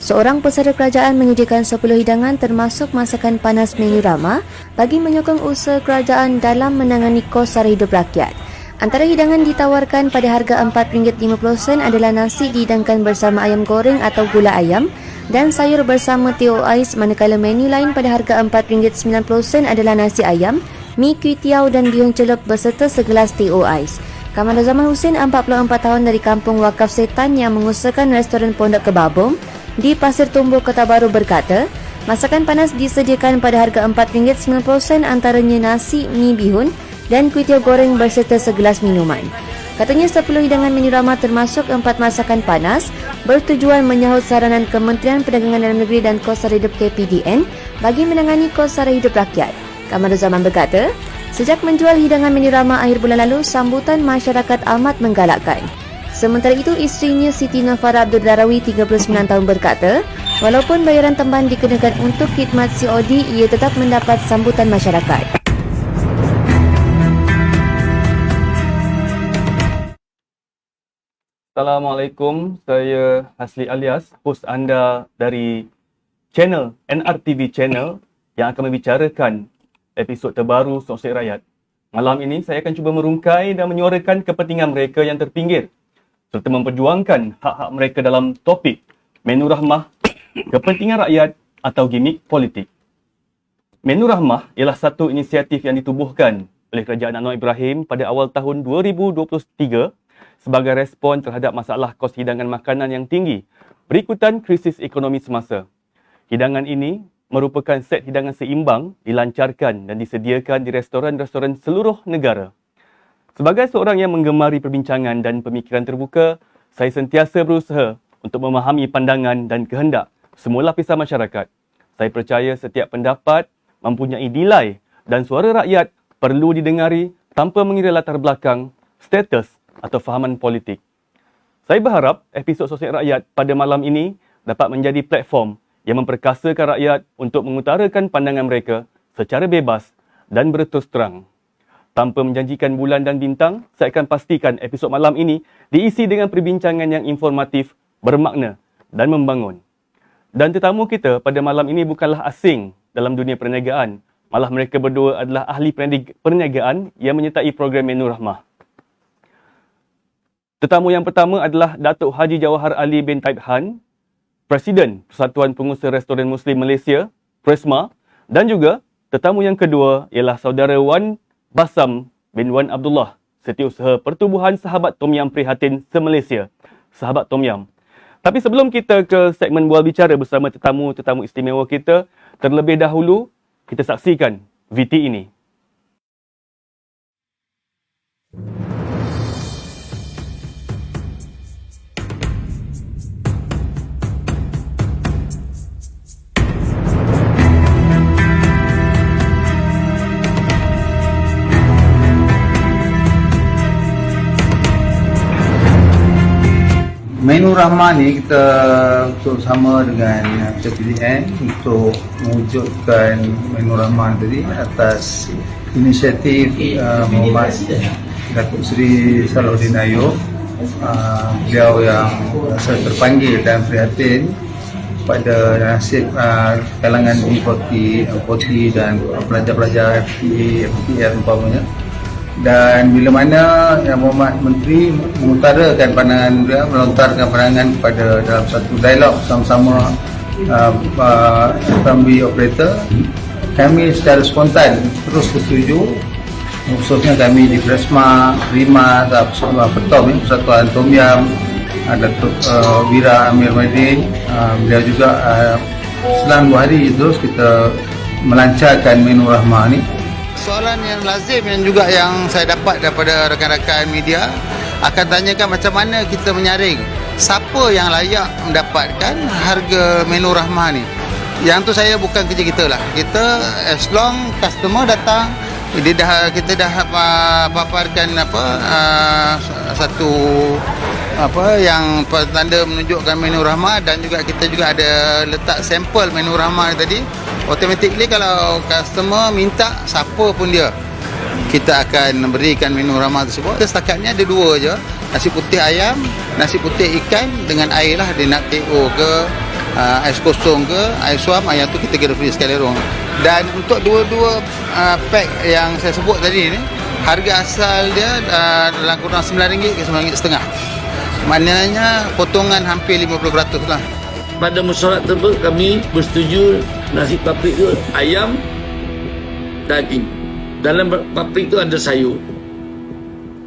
Seorang pesara kerajaan menyediakan 10 hidangan termasuk masakan panas menu ramah bagi menyokong usaha kerajaan dalam menangani kos sara hidup rakyat. Antara hidangan ditawarkan pada harga RM4.50 adalah nasi dihidangkan bersama ayam goreng atau gula ayam dan sayur bersama teh ais, manakala menu lain pada harga RM4.90 adalah nasi ayam, mi kuih tiaw dan bihun celup beserta segelas teh ais. Kamanda Zaman Hussein, 44 tahun dari Kampung Wakaf Setan yang mengusahakan restoran Pondok Kebabong di Pasir Tumbuh, Kota Baru berkata, masakan panas disediakan pada harga RM4.90 antaranya nasi, mi bihun dan kuih tiaw goreng beserta segelas minuman. Katanya 10 hidangan menu ramah termasuk 4 masakan panas bertujuan menyahut saranan Kementerian Perdagangan Dalam Negeri dan Kos Sara Hidup KPDN bagi menangani kos sara hidup rakyat. Kamanda Zaman berkata, sejak menjual hidangan menu ramah akhir bulan lalu, sambutan masyarakat amat menggalakkan. Sementara itu, isterinya Siti Nafara Abdul Darawi, 39 tahun berkata, walaupun bayaran tambahan dikenakan untuk khidmat COD, ia tetap mendapat sambutan masyarakat. Assalamualaikum, saya Hasli Alias, hos anda dari channel NRTV Channel yang akan membicarakan episod terbaru Sosek Rakyat. Malam ini saya akan cuba merungkai dan menyuarakan kepentingan mereka yang terpinggir serta memperjuangkan hak-hak mereka dalam topik menu rahmah, kepentingan rakyat atau gimmick politik. Menu rahmah ialah satu inisiatif yang ditubuhkan oleh Kerajaan Anwar Ibrahim pada awal tahun 2023 sebagai respon terhadap masalah kos hidangan makanan yang tinggi berikutan krisis ekonomi semasa. Hidangan ini merupakan set hidangan seimbang dilancarkan dan disediakan di restoran-restoran seluruh negara. Sebagai seorang yang menggemari perbincangan dan pemikiran terbuka, saya sentiasa berusaha untuk memahami pandangan dan kehendak semua lapisan masyarakat. Saya percaya setiap pendapat mempunyai nilai dan suara rakyat perlu didengari tanpa mengira latar belakang, status atau fahaman politik. Saya berharap episod Sosek Rakyat pada malam ini dapat menjadi platform yang memperkasakan rakyat untuk mengutarakan pandangan mereka secara bebas dan berterus terang. Tanpa menjanjikan bulan dan bintang, saya akan pastikan episod malam ini diisi dengan perbincangan yang informatif, bermakna dan membangun. Dan tetamu kita pada malam ini bukanlah asing dalam dunia perniagaan. Malah mereka berdua adalah ahli perniagaan yang menyertai program Menu Rahmah. Tetamu yang pertama adalah Datuk Haji Jawahar Ali bin Taib Han, Presiden Persatuan Pengusaha Restoran Muslim Malaysia, Presma, dan juga tetamu yang kedua ialah Saudara Wan Basam bin Wan Abdullah, Setiausaha Pertubuhan Sahabat Tom Yam Prihatin se-Malaysia, Sahabat Tom Yam. Tapi sebelum kita ke segmen bual bicara bersama tetamu-tetamu istimewa kita, terlebih dahulu kita saksikan VT ini. Menu Rahmah ni kita bersama dengan KPDN untuk mewujudkan Menu Rahmah tadi atas inisiatif Muhammad Datuk Seri Salahuddin Ayub. Beliau yang saya terpanggil dan prihatin pada nasib kalangan E40 dan pelajar-pelajar FPL umpamanya. Dan bila mana Yang Berhormat Menteri mengutarakan pandangan dia, melontarkan pandangan kepada dalam satu dialog sama-sama FMB operator, kami secara spontan terus bersetuju, khususnya kami di Presma, Prima, Petom, Persatuan Tom Yam, Datuk Wira Amir Madin, beliau juga selang 2 hari terus kita melancarkan Menu Rahmah ni. Soalan yang lazim yang juga yang saya dapat daripada rakan-rakan media akan tanyakan macam mana kita menyaring siapa yang layak mendapatkan harga Menu Rahmah ni. Yang tu saya bukan kerja kita lah. Kita as long customer datang, kita dah paparkan satu yang tanda menunjukkan Menu Rahmah, dan juga kita juga ada letak sampel Menu Rahmah tadi. Automatically kalau customer minta siapa pun dia, kita akan berikan Menu Rahmah tersebut. Setakatnya ada 2 je, nasi putih ayam, nasi putih ikan dengan air lah. Dia nak TO ke ais kosong ke ais suam, yang tu kita kena free sekali lorong. Dan untuk dua-dua pack yang saya sebut tadi ni, harga asal dia dalam kurang RM9 ke RM9.5. Maknanya potongan hampir 50% lah. Pada mesyuarat tersebut kami bersetuju nasi paprik itu ayam, daging. Dalam paprik itu ada sayur.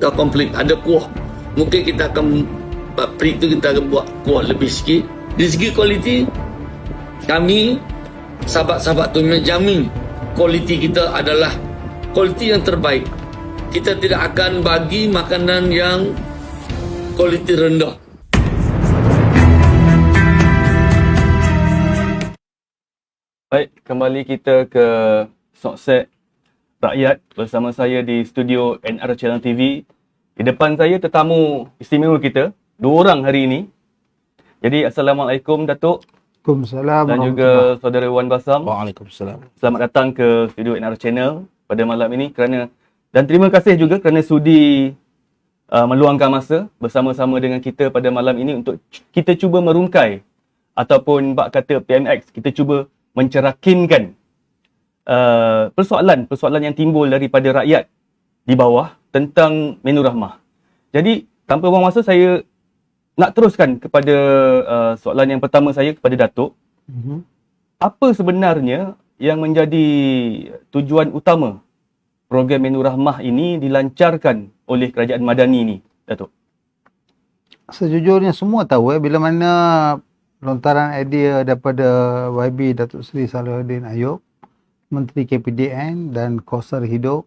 Tak komplit, ada kuah. Mungkin kita akan paprik itu kita akan buat kuah lebih sikit. Dari segi kualiti, kami sahabat-sahabat tu menjamin kualiti kita adalah kualiti yang terbaik. Kita tidak akan bagi makanan yang kualiti rendah. Baik, kembali kita ke Soksek Rakyat bersama saya di studio NR Channel TV. Di depan saya tetamu istimewa kita, 2 orang hari ini. Jadi Assalamualaikum Datuk Waalaikumsalam. dan juga saudara Wan Basam. Waalaikumsalam. Selamat datang ke studio NR Channel pada malam ini dan terima kasih juga kerana sudi meluangkan masa bersama-sama dengan kita pada malam ini untuk kita cuba merungkai ataupun bak kata PMX, kita cuba mencerakinkan persoalan yang timbul daripada rakyat di bawah tentang menu rahmah. Jadi tanpa buang masa, saya nak teruskan kepada soalan yang pertama saya kepada Datuk. Apa sebenarnya yang menjadi tujuan utama program menu rahmah ini dilancarkan oleh Kerajaan Madani ni, Datuk? Sejujurnya semua tahu bila mana lontaran idea daripada YB Datuk Seri Salahuddin Ayub, Menteri KPDN dan Kos Sara Hidup,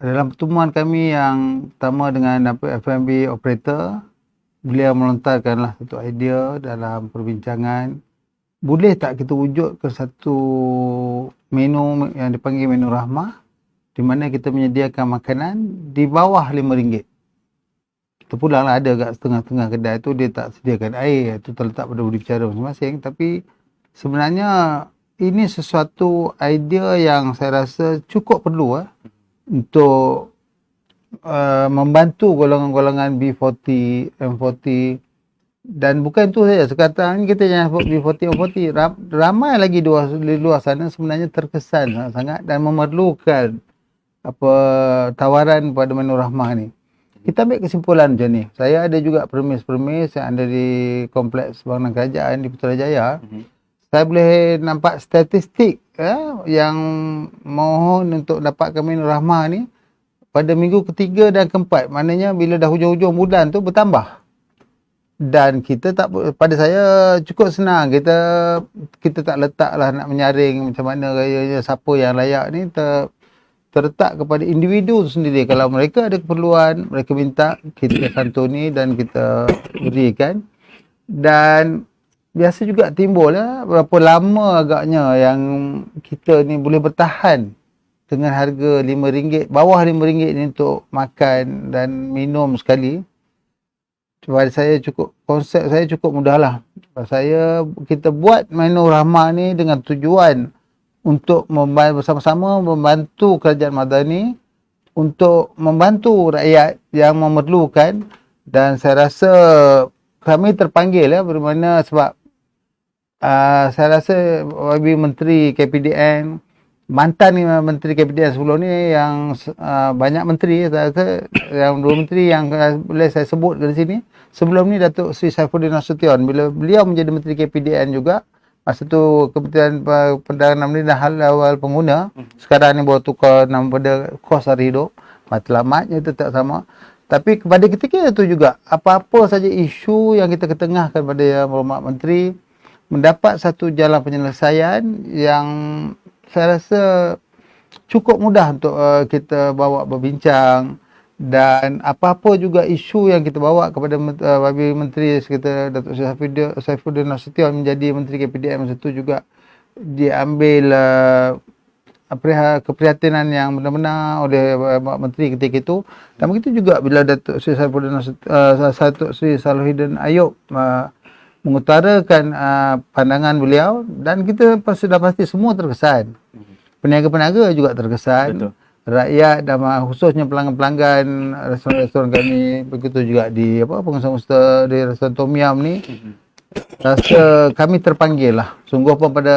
dalam pertemuan kami yang pertama dengan F&B operator, beliau melontarkanlah satu idea dalam perbincangan, boleh tak kita wujud ke satu menu yang dipanggil menu rahmah, di mana kita menyediakan makanan di bawah RM5. Kita pulang lah, ada kat setengah-setengah kedai tu dia tak sediakan air, itu terletak pada berbicara masing-masing. Tapi sebenarnya ini sesuatu idea yang saya rasa cukup perlu untuk membantu golongan-golongan B40, M40, dan bukan itu saja. Sekarang ni kita jangan sebut B40, M40, ramai lagi di luar sana sebenarnya terkesan sangat dan memerlukan tawaran pada menu rahmah ni. Kita ambil kesimpulan macam ni. Saya ada juga permis-permis yang ada di kompleks bangunan kerajaan di Putrajaya. Saya boleh nampak statistik yang mohon untuk dapatkan menu rahmah ni pada minggu ketiga dan keempat. Maknanya bila dah hujung-hujung bulan tu bertambah. Dan kita tak, pada saya cukup senang. Kita tak letaklah nak menyaring macam mana gayanya siapa yang layak ni, terletak kepada individu tu sendiri. Kalau mereka ada keperluan, mereka minta, kita santuni dan kita berikan. Dan biasa juga timbul berapa lama agaknya yang kita ni boleh bertahan dengan harga RM5, bawah RM5 ni untuk makan dan minum sekali. Pada saya konsep saya cukup mudah lah. Kita buat menu rahmah ni dengan tujuan untuk bersama-sama membantu Kerajaan Madani untuk membantu rakyat yang memerlukan. Dan saya rasa kami terpanggil bermana sebab saya rasa YB Menteri KPDN, mantan Menteri KPDN sebelum ni, yang banyak menteri, saya rasa yang 2 menteri yang boleh saya sebut dari sini. Sebelum ni Datuk Seri Saifuddin Nasution, bila beliau menjadi Menteri KPDN juga, masa tu Kementerian Perdagangan dan Hal Ehwal Pengguna, sekarang ni baru tukar nama pada Kos Sara Hidup, matlamatnya tetap sama. Tapi kepada ketika itu juga, apa-apa saja isu yang kita ketengahkan pada Yang Berhormat Menteri, mendapat satu jalan penyelesaian yang saya rasa cukup mudah untuk kita bawa berbincang. Dan apa-apa juga isu yang kita bawa kepada YB Menteri sekitar Datuk Saifuddin Nasution menjadi Menteri KPDN masa itu juga diambil keprihatinan yang benar-benar oleh Menteri ketika itu. Dan begitu juga bila Datuk Seri Salahuddin Ayub mengutarakan pandangan beliau, dan kita sudah pasti semua terkesan. Peniaga-peniaga juga terkesan. Betul. Rakyat dan khususnya pelanggan-pelanggan restoran-restoran kami, begitu juga di pengusaha-pengusaha di restoran Tom Yum ni, rasa kami terpanggil lah. Sungguh pun pada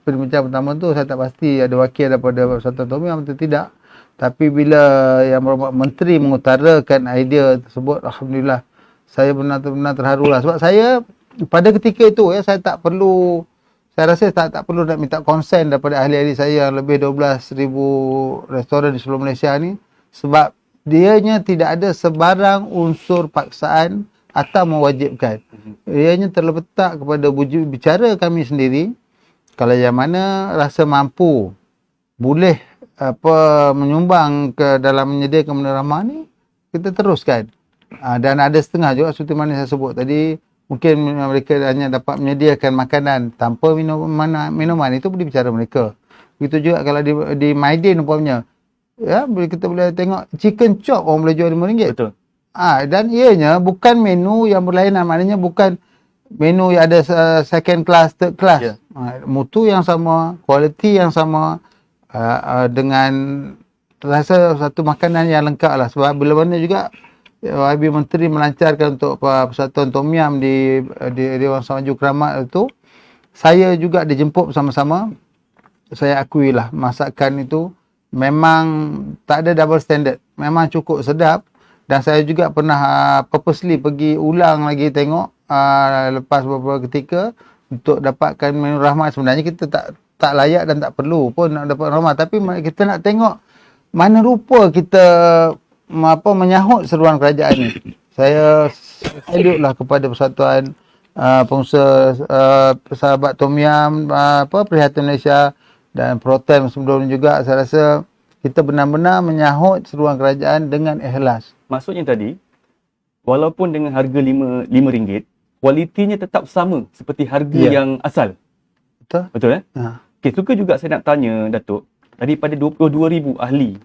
perbincangan pertama tu saya tak pasti ada wakil daripada Persatuan Tom Yum atau tidak. Tapi bila Yang Berhormat Menteri mengutarakan idea tersebut, alhamdulillah saya benar-benar terharu lah. Sebab saya pada ketika itu saya tak perlu, saya rasa tak perlu nak minta konsen daripada ahli-ahli saya yang lebih 12,000 restoran di seluruh Malaysia ni, sebab dianya tidak ada sebarang unsur paksaan atau mewajibkan. Ianya terletak kepada wujud bicara kami sendiri. Kalau yang mana rasa mampu boleh menyumbang ke dalam menyediakan benda ramah ni, kita teruskan. Dan ada setengah juga seperti mana saya sebut tadi, mungkin mereka hanya dapat menyediakan makanan tanpa minuman, itu boleh bicara mereka. Begitu juga kalau di Maidin umpamanya, kita boleh tengok chicken chop orang boleh jual RM5. Betul. Dan ianya bukan menu yang berlainan, maknanya bukan menu yang ada second class, third class. Mutu yang sama, kualiti yang sama, dengan rasa satu makanan yang lengkap lah. Sebab bila mana juga YB Menteri melancarkan untuk Persatuan Tom Yum di Dewan Maju Keramat itu, saya juga dijemput bersama-sama. Saya akui lah masakan itu memang tak ada double standard, memang cukup sedap. Dan saya juga pernah purposely pergi ulang lagi tengok lepas beberapa ketika untuk dapatkan menu rahmat. Sebenarnya kita tak layak dan tak perlu pun nak dapat rahmat, tapi kita nak tengok mana rupa kita menyahut seruan kerajaan ni. Saya salute lah kepada Persatuan Pengusaha Sahabat Tom Yum Perkhidmatan Malaysia dan Protem sebelum juga. Saya rasa kita benar-benar menyahut seruan kerajaan dengan ikhlas. Maksudnya tadi, walaupun dengan harga RM5, kualitinya tetap sama seperti harga yang asal. Betul? Betul Okey, suka juga saya nak tanya Datuk, daripada 22,000 ahli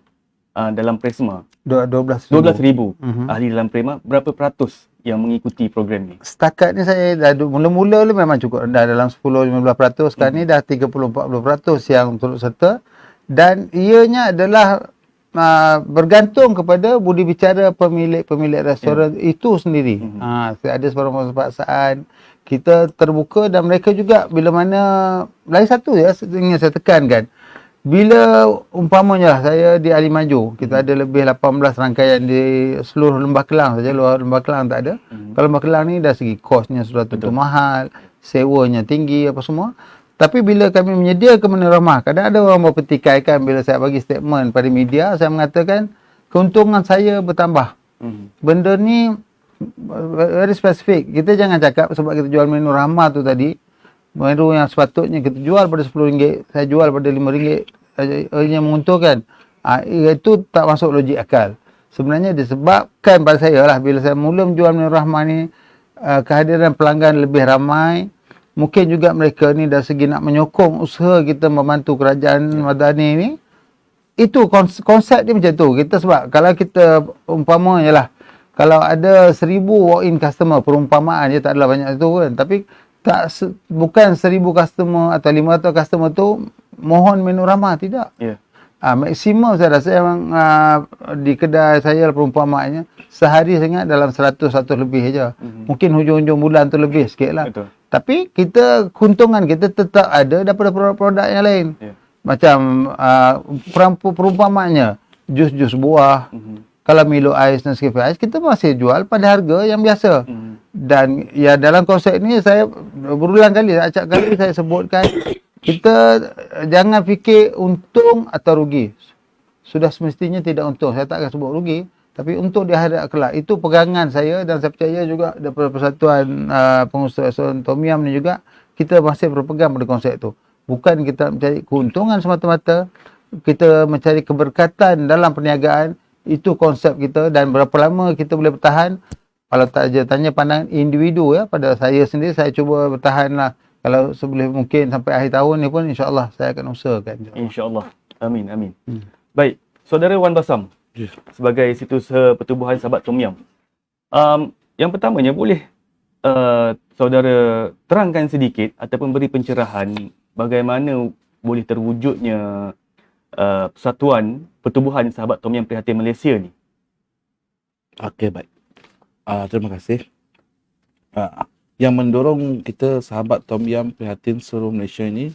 dalam Presma, 12,000 ahli dalam Presma, berapa peratus yang mengikuti program ni? Setakat ni saya dah mula-mula memang cukup rendah, dalam 10-15%. Sekarang ni dah 30-40% yang turut serta, dan ianya adalah bergantung kepada budi bicara pemilik restoran itu sendiri. Ada sebarang paksaan, kita terbuka, dan mereka juga bila mana, lain satu ingin saya tekankan, bila umpamanya saya di Ali Maju, kita ada lebih 18 rangkaian di seluruh Lembah Kelang saja, luar Lembah Kelang tak ada. Kalau Lembah Kelang ni dari segi kosnya sudah tentu mahal, sewanya tinggi apa semua. Tapi bila kami menyediakan menu ramah, kadang ada orang berpetikaikan bila saya bagi statement pada media, saya mengatakan keuntungan saya bertambah. Benda ni very specific. Kita jangan cakap sebab kita jual menu ramah tu tadi, menu yang sepatutnya kita jual pada RM10, saya jual pada RM5, yang menguntungkan. Itu tak masuk logik akal. Sebenarnya disebabkan pada saya lah, bila saya mula menjual menu ramah ni, kehadiran pelanggan lebih ramai. Mungkin juga mereka ni dari segi nak menyokong usaha kita membantu kerajaan madani ni, itu konsep dia macam tu. Kita sebab kalau kita umpamanya lah, kalau ada 1,000 walk-in customer, perumpamaan dia tak adalah banyak tu kan, tapi bukan 1,000 customer atau 500 customer tu mohon menu ramah, tidak. Maksimum saya rasa memang di kedai saya perumpamaannya sehari saya ingat dalam 100 lebih saja. Mungkin hujung-hujung bulan tu lebih sikit lah. Betul. Tapi keuntungan kita tetap ada daripada produk-produk yang lain. Macam perumpamaannya jus-jus buah, kalau Milo Ais dan Nescafe Ais, kita masih jual pada harga yang biasa. Dan ya dalam konsep ni saya berulang kali, acap kali saya sebutkan, kita jangan fikir untung atau rugi. Sudah semestinya tidak untung. Saya tak akan sebut rugi, tapi untuk di akhirat kelak. Itu pegangan saya, dan saya percaya juga daripada Persatuan Pengusaha Tom Yum ni juga, kita masih berpegang pada konsep tu. Bukan kita mencari keuntungan semata-mata, kita mencari keberkatan dalam perniagaan. Itu konsep kita, dan berapa lama kita boleh bertahan. Kalau tanya pandangan individu pada saya sendiri, saya cuba bertahan lah. Kalau sebelum mungkin sampai akhir tahun ni pun, insya-Allah saya akan usahakan. InsyaAllah. Amin, amin. Baik, Saudara Wan Basam, sebagai Setiausaha Pertubuhan Sahabat Tom Yum, yang pertamanya boleh saudara terangkan sedikit ataupun beri pencerahan bagaimana boleh terwujudnya Persatuan Pertubuhan Sahabat Tom Yum Prihatin Malaysia ni? Okey, baik. Terima kasih. yang mendorong kita sahabat Tom Yam Prihatin seluruh Malaysia ini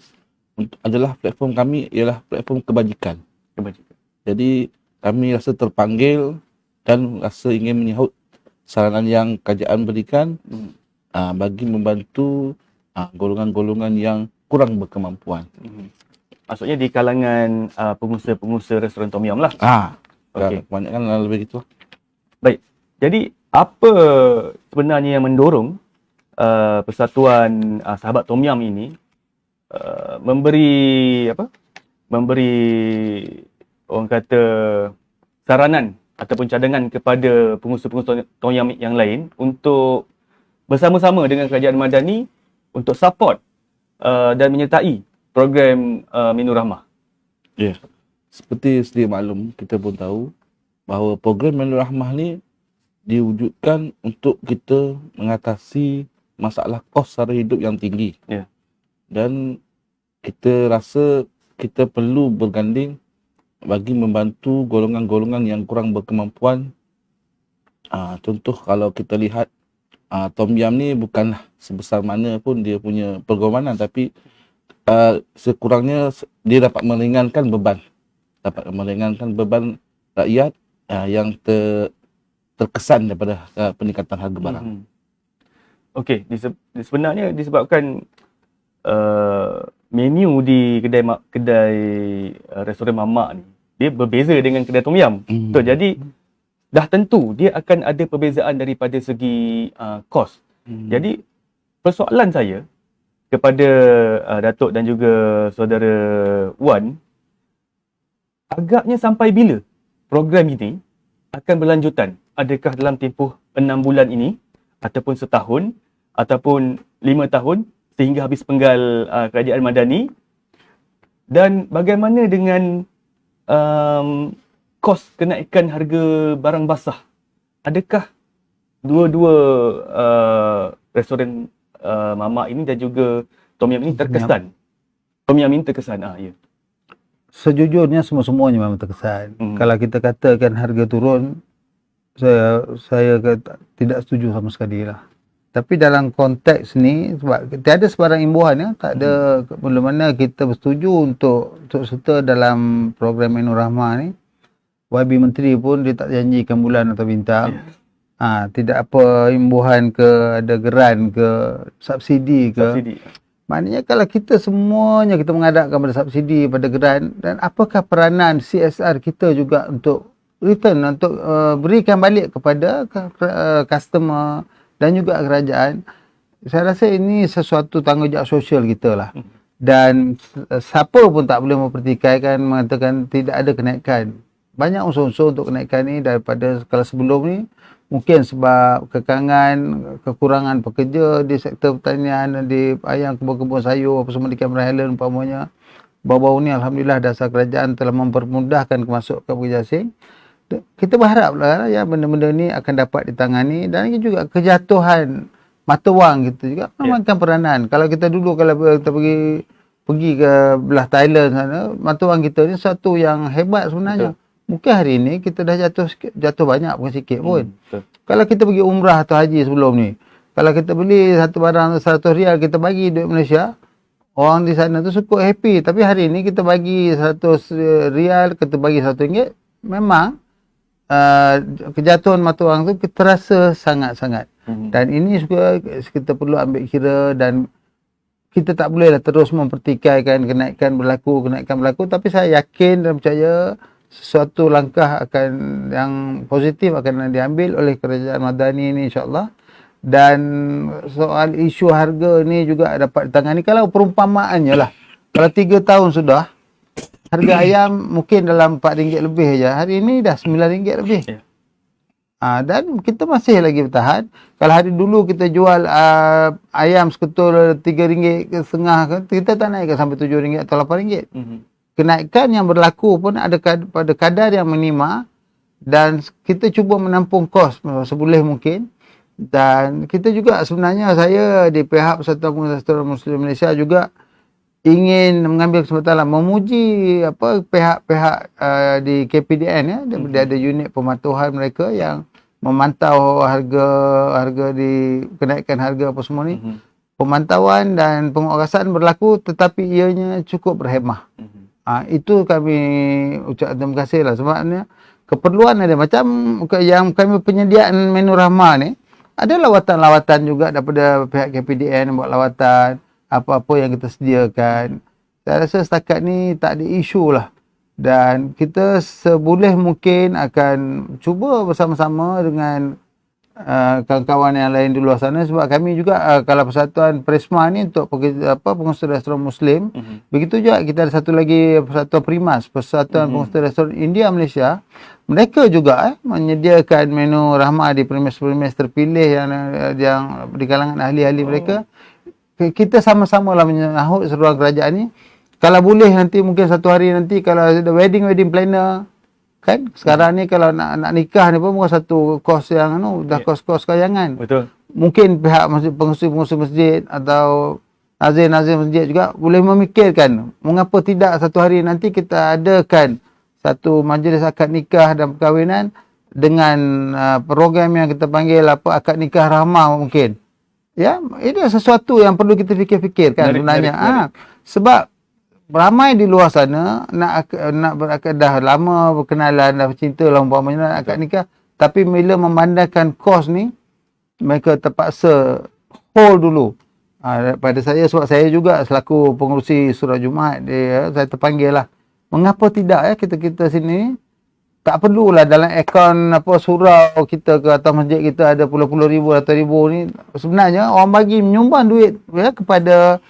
adalah platform kami ialah platform kebajikan. Jadi kami rasa terpanggil dan rasa ingin menyahut saranan yang kerajaan berikan bagi membantu golongan-golongan yang kurang berkemampuan. Maksudnya di kalangan pengusaha-pengusaha restoran Tom Yam lah. Okey. Kebanyakan lebih gitu. Baik. Jadi apa sebenarnya yang mendorong Persatuan Sahabat Tom Yam ini memberi orang kata saranan ataupun cadangan kepada pengusaha-pengusaha Tom Yam yang lain untuk bersama-sama dengan kerajaan Madani untuk support dan menyertai program Menu Rahmah. Ya. Seperti sedia maklum, kita pun tahu bahawa program Menu Rahmah ni diwujudkan untuk kita mengatasi masalah kos sara hidup yang tinggi. Ya. Dan kita rasa kita perlu berganding bagi membantu golongan-golongan yang kurang berkemampuan. Contoh kalau kita lihat Tom Yam ni bukanlah sebesar mana pun dia punya pergolanan, tapi sekurangnya dia dapat meringankan beban rakyat yang terkesan daripada peningkatan harga barang. Okey, sebenarnya disebabkan menu di kedai restoran mamak ni dia berbeza dengan kedai Tom Yam. Betul. Jadi dah tentu dia akan ada perbezaan daripada segi kos. Jadi persoalan saya kepada Datuk dan juga saudara Wan, agaknya sampai bila program ini akan berlanjutan? Adakah dalam tempoh 6 bulan ini ataupun setahun ataupun 5 tahun sehingga habis penggal kerajaan Madani? Dan bagaimana dengan kos kenaikan harga barang basah? Adakah dua-dua restoran mamak ini dan juga Tom Yam ini terkesan? Tom Yam ini terkesan. Ya. Sejujurnya semua-semuanya memang terkesan. Kalau kita katakan harga turun, saya tidak setuju sama sekali lah. Tapi dalam konteks ni, sebab tiada sebarang imbuhan ya, tak ada belum mana kita bersetuju untuk serta dalam program Menu Rahmah ni. YB Menteri pun dia tak janjikan bulan atau bintang. Tidak apa imbuhan ke, ada geran ke, subsidi ke. Maknanya kalau kita semuanya kita mengadapkan pada subsidi, pada geran, dan apakah peranan CSR kita juga untuk return, untuk berikan balik kepada customer dan juga kerajaan. Saya rasa ini sesuatu tanggungjawab sosial kita lah. Dan siapa pun tak boleh mempertikaikan, mengatakan tidak ada kenaikan. Banyak unsur-unsur untuk kenaikan ni daripada kalau sebelum ni. Mungkin sebab kekangan, kekurangan pekerja di sektor pertanian, di ayam kebun-kebun sayur, apa semua di Cameron Highland umpamanya. Baru-baru ni Alhamdulillah dasar kerajaan telah mempermudahkan kemasukan pekerja asing. Kita berharaplah ya benda-benda ni akan dapat ditangani, dan juga kejatuhan mata wang kita juga memainkan peranan. Kalau kita dulu kalau kita pergi ke belah Thailand sana, mata wang kita ni satu yang hebat sebenarnya. Mungkin hari ni kita dah jatuh banyak, bukan sikit pun. Kalau kita pergi umrah atau haji sebelum ni, kalau kita beli satu barang 100 rial, kita bagi duit Malaysia, orang di sana tu cukup happy. Tapi hari ni kita bagi 100 rial, kita bagi RM1, memang kejatuhan mata wang tu terasa sangat-sangat. Dan ini juga kita perlu ambil kira, dan kita tak bolehlah terus mempertikaikan kenaikan berlaku. Tapi saya yakin dan percaya sesuatu langkah yang positif akan diambil oleh kerajaan Madani ini insya-Allah. Dan soal isu harga ni juga dapat ditangani. Kalau perumpamaannya lah, kalau 3 tahun sudah harga ayam mungkin dalam RM4 lebih aja, hari ini dah RM9 lebih. Dan kita masih lagi bertahan. Kalau hari dulu kita jual ayam seketul RM3.5, kita tak naikkan sampai RM7 atau RM8. Kenaikan yang berlaku pun ada pada kadar yang minima, dan kita cuba menampung kos seboleh mungkin. Dan kita juga sebenarnya, saya di pihak Persatuan Pengusaha Muslim Malaysia juga ingin mengambil kesempatan memuji pihak-pihak di KPDN ya. Dia ada unit pematuhan mereka yang memantau harga kenaikan harga apa semua ni. Pemantauan dan penguasaan berlaku tetapi ianya cukup berhemah. Itu kami ucap terima kasih lah sebabnya keperluan ada macam yang kami penyediaan menu rahmah ni ada lawatan-lawatan juga daripada pihak KPDN buat lawatan apa-apa yang kita sediakan. Saya rasa setakat ni tak ada isu lah. Dan kita seboleh mungkin akan cuba bersama-sama dengan kawan-kawan yang lain di luar sana sebab kami juga kalau Persatuan Prisma ni untuk pengusaha restoran Muslim. Begitu juga kita ada satu lagi Persatuan Primas, Persatuan Pengusaha Restoran India Malaysia. Mereka juga menyediakan menu rahmah di premis-premis terpilih yang di kalangan ahli-ahli mereka. Kita sama-sama lah menyahut seruan kerajaan ni. Kalau boleh nanti mungkin satu hari nanti kalau ada wedding planner kan sekarang ni kalau nak nikah ni pun bukan satu kos yang dah kos-kos kayangan. Betul. Mungkin pihak pengurusi masjid atau nazir-nazir masjid juga boleh memikirkan mengapa tidak satu hari nanti kita adakan satu majlis akad nikah dan perkahwinan dengan program yang kita panggil akad nikah rahmah mungkin. Ya, ini sesuatu yang perlu kita fikir-fikirkan sebenarnya. Sebab ramai di luar sana nak berakad dah lama berkenalan, dah bercinta lah umpamanya nak akad nikah, tapi bila memandangkan kos ni mereka terpaksa hold dulu. Pada saya sebab saya juga selaku pengurusi surau Jumaat saya terpanggil lah. Mengapa tidak kita sini tak perlulah dalam akaun surau kita ke atau masjid kita ada puluh-puluh ribu atau ribu ni. Sebenarnya orang bagi menyumbang duit kepada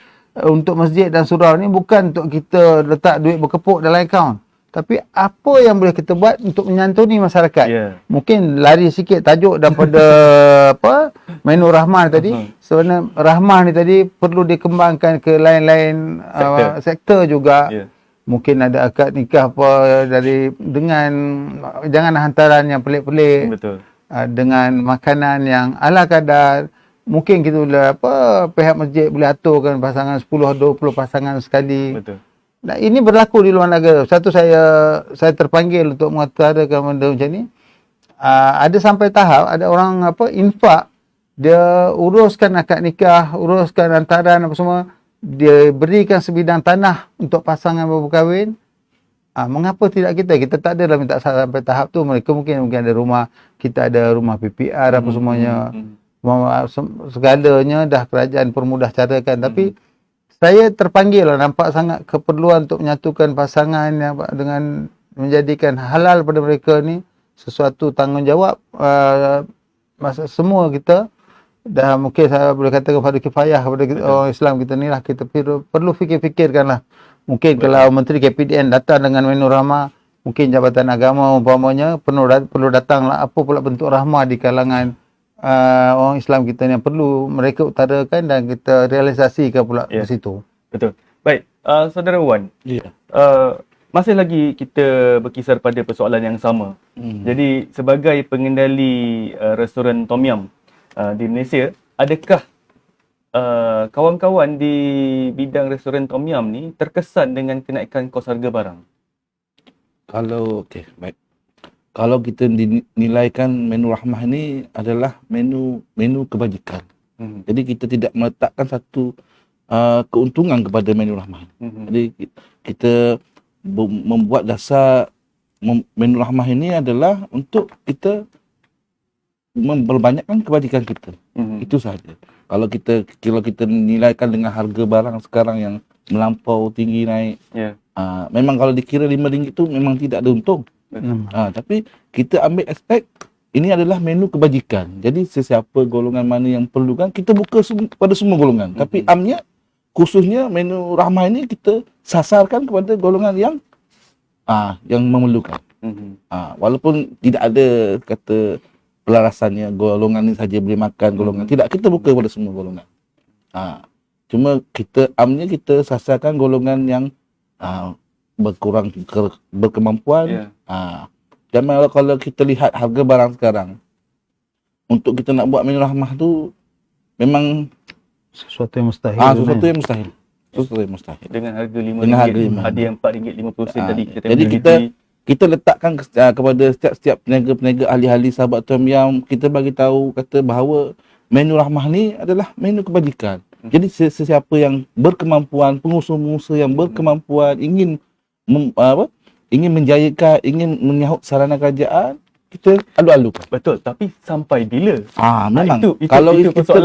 untuk masjid dan surau ni bukan untuk kita letak duit berkepuk dalam akaun. Tapi apa yang boleh kita buat untuk menyantuni masyarakat. Mungkin lari sikit tajuk daripada menu rahmah tadi. Sebenarnya rahmah ni tadi perlu dikembangkan ke lain-lain sektor juga. Mungkin ada akad nikah dengan jangan hantaran yang pelik-pelik. Betul. Dengan makanan yang ala kadar. Mungkin kita boleh pihak masjid boleh aturkan pasangan 10-20 pasangan sekali. Betul. Nah, ini berlaku di luar negara. Satu saya terpanggil untuk mengutarakan benda macam ni. Ada sampai tahap ada orang infak, dia uruskan akad nikah, uruskan hantaran apa semua, dia berikan sebidang tanah untuk pasangan baru berkahwin. Mengapa tidak kita tak ada lah minta sampai tahap tu. Mereka mungkin ada rumah, kita ada rumah PPR apa semuanya. Segalanya dah kerajaan permudah carakan. Tapi saya terpanggil lah, nampak sangat keperluan untuk menyatukan pasangan yang dengan menjadikan halal pada mereka ni sesuatu tanggungjawab masa semua kita. Dah mungkin saya boleh katakan fardu kifayah kepada orang Islam kita ni lah. Kita perlu fikir-fikirkan lah. Mungkin kalau Menteri KPDN datang dengan menu rahmah, mungkin Jabatan Agama umpamanya perlu datang lah apa pula bentuk rahmah di kalangan orang Islam kita yang perlu mereka utarakan dan kita realisasikan pula di situ. Betul. Baik, Saudara Wan. Masih lagi kita berkisar pada persoalan yang sama. Jadi sebagai pengendali restoran Tom Yum di Malaysia, adakah kawan-kawan di bidang restoran Tom Yum ni terkesan dengan kenaikan kos harga barang? Baik. Kalau kita dinilaikan menu rahmah ni adalah menu kebajikan. Jadi kita tidak meletakkan satu keuntungan kepada menu rahmah. Jadi kita membuat dasar menu rahmah ini adalah untuk kita memperbanyakkan kebajikan kita. Itu sahaja. Kalau kita nilaikan dengan harga barang sekarang yang melampau tinggi naik, memang kalau dikira RM5 tu memang tidak ada untung. Tapi kita ambil aspek ini adalah menu kebajikan. Jadi sesiapa golongan mana yang perlukan, kita buka kepada semua golongan. Tapi amnya khususnya menu rahmah ini kita sasarkan kepada golongan yang memerlukan. Walaupun tidak ada kata pelarasannya golongan ini saja boleh makan, golongan tidak, kita buka kepada semua golongan. Cuma amnya kita sasarkan golongan yang berkurang berkemampuan. Dan kalau kita lihat harga barang sekarang, untuk kita nak buat menu rahmah tu memang sesuatu yang mustahil. Sesuatu yang mustahil. Dengan harga RM5, ada yang RM4.50 tadi kita jadi kita letakkan kepada setiap peniaga-peniaga ahli-ahli sahabat Tom Yam, kita bagi tahu kata bahawa menu rahmah ni adalah menu kebajikan. Jadi sesiapa yang berkemampuan, pengusaha-pengusaha yang berkemampuan ingin ingin menjayakan, ingin menyahut sarana kerajaan, kita alu-alukan. Betul, tapi sampai bila? Memang. Itu Kalau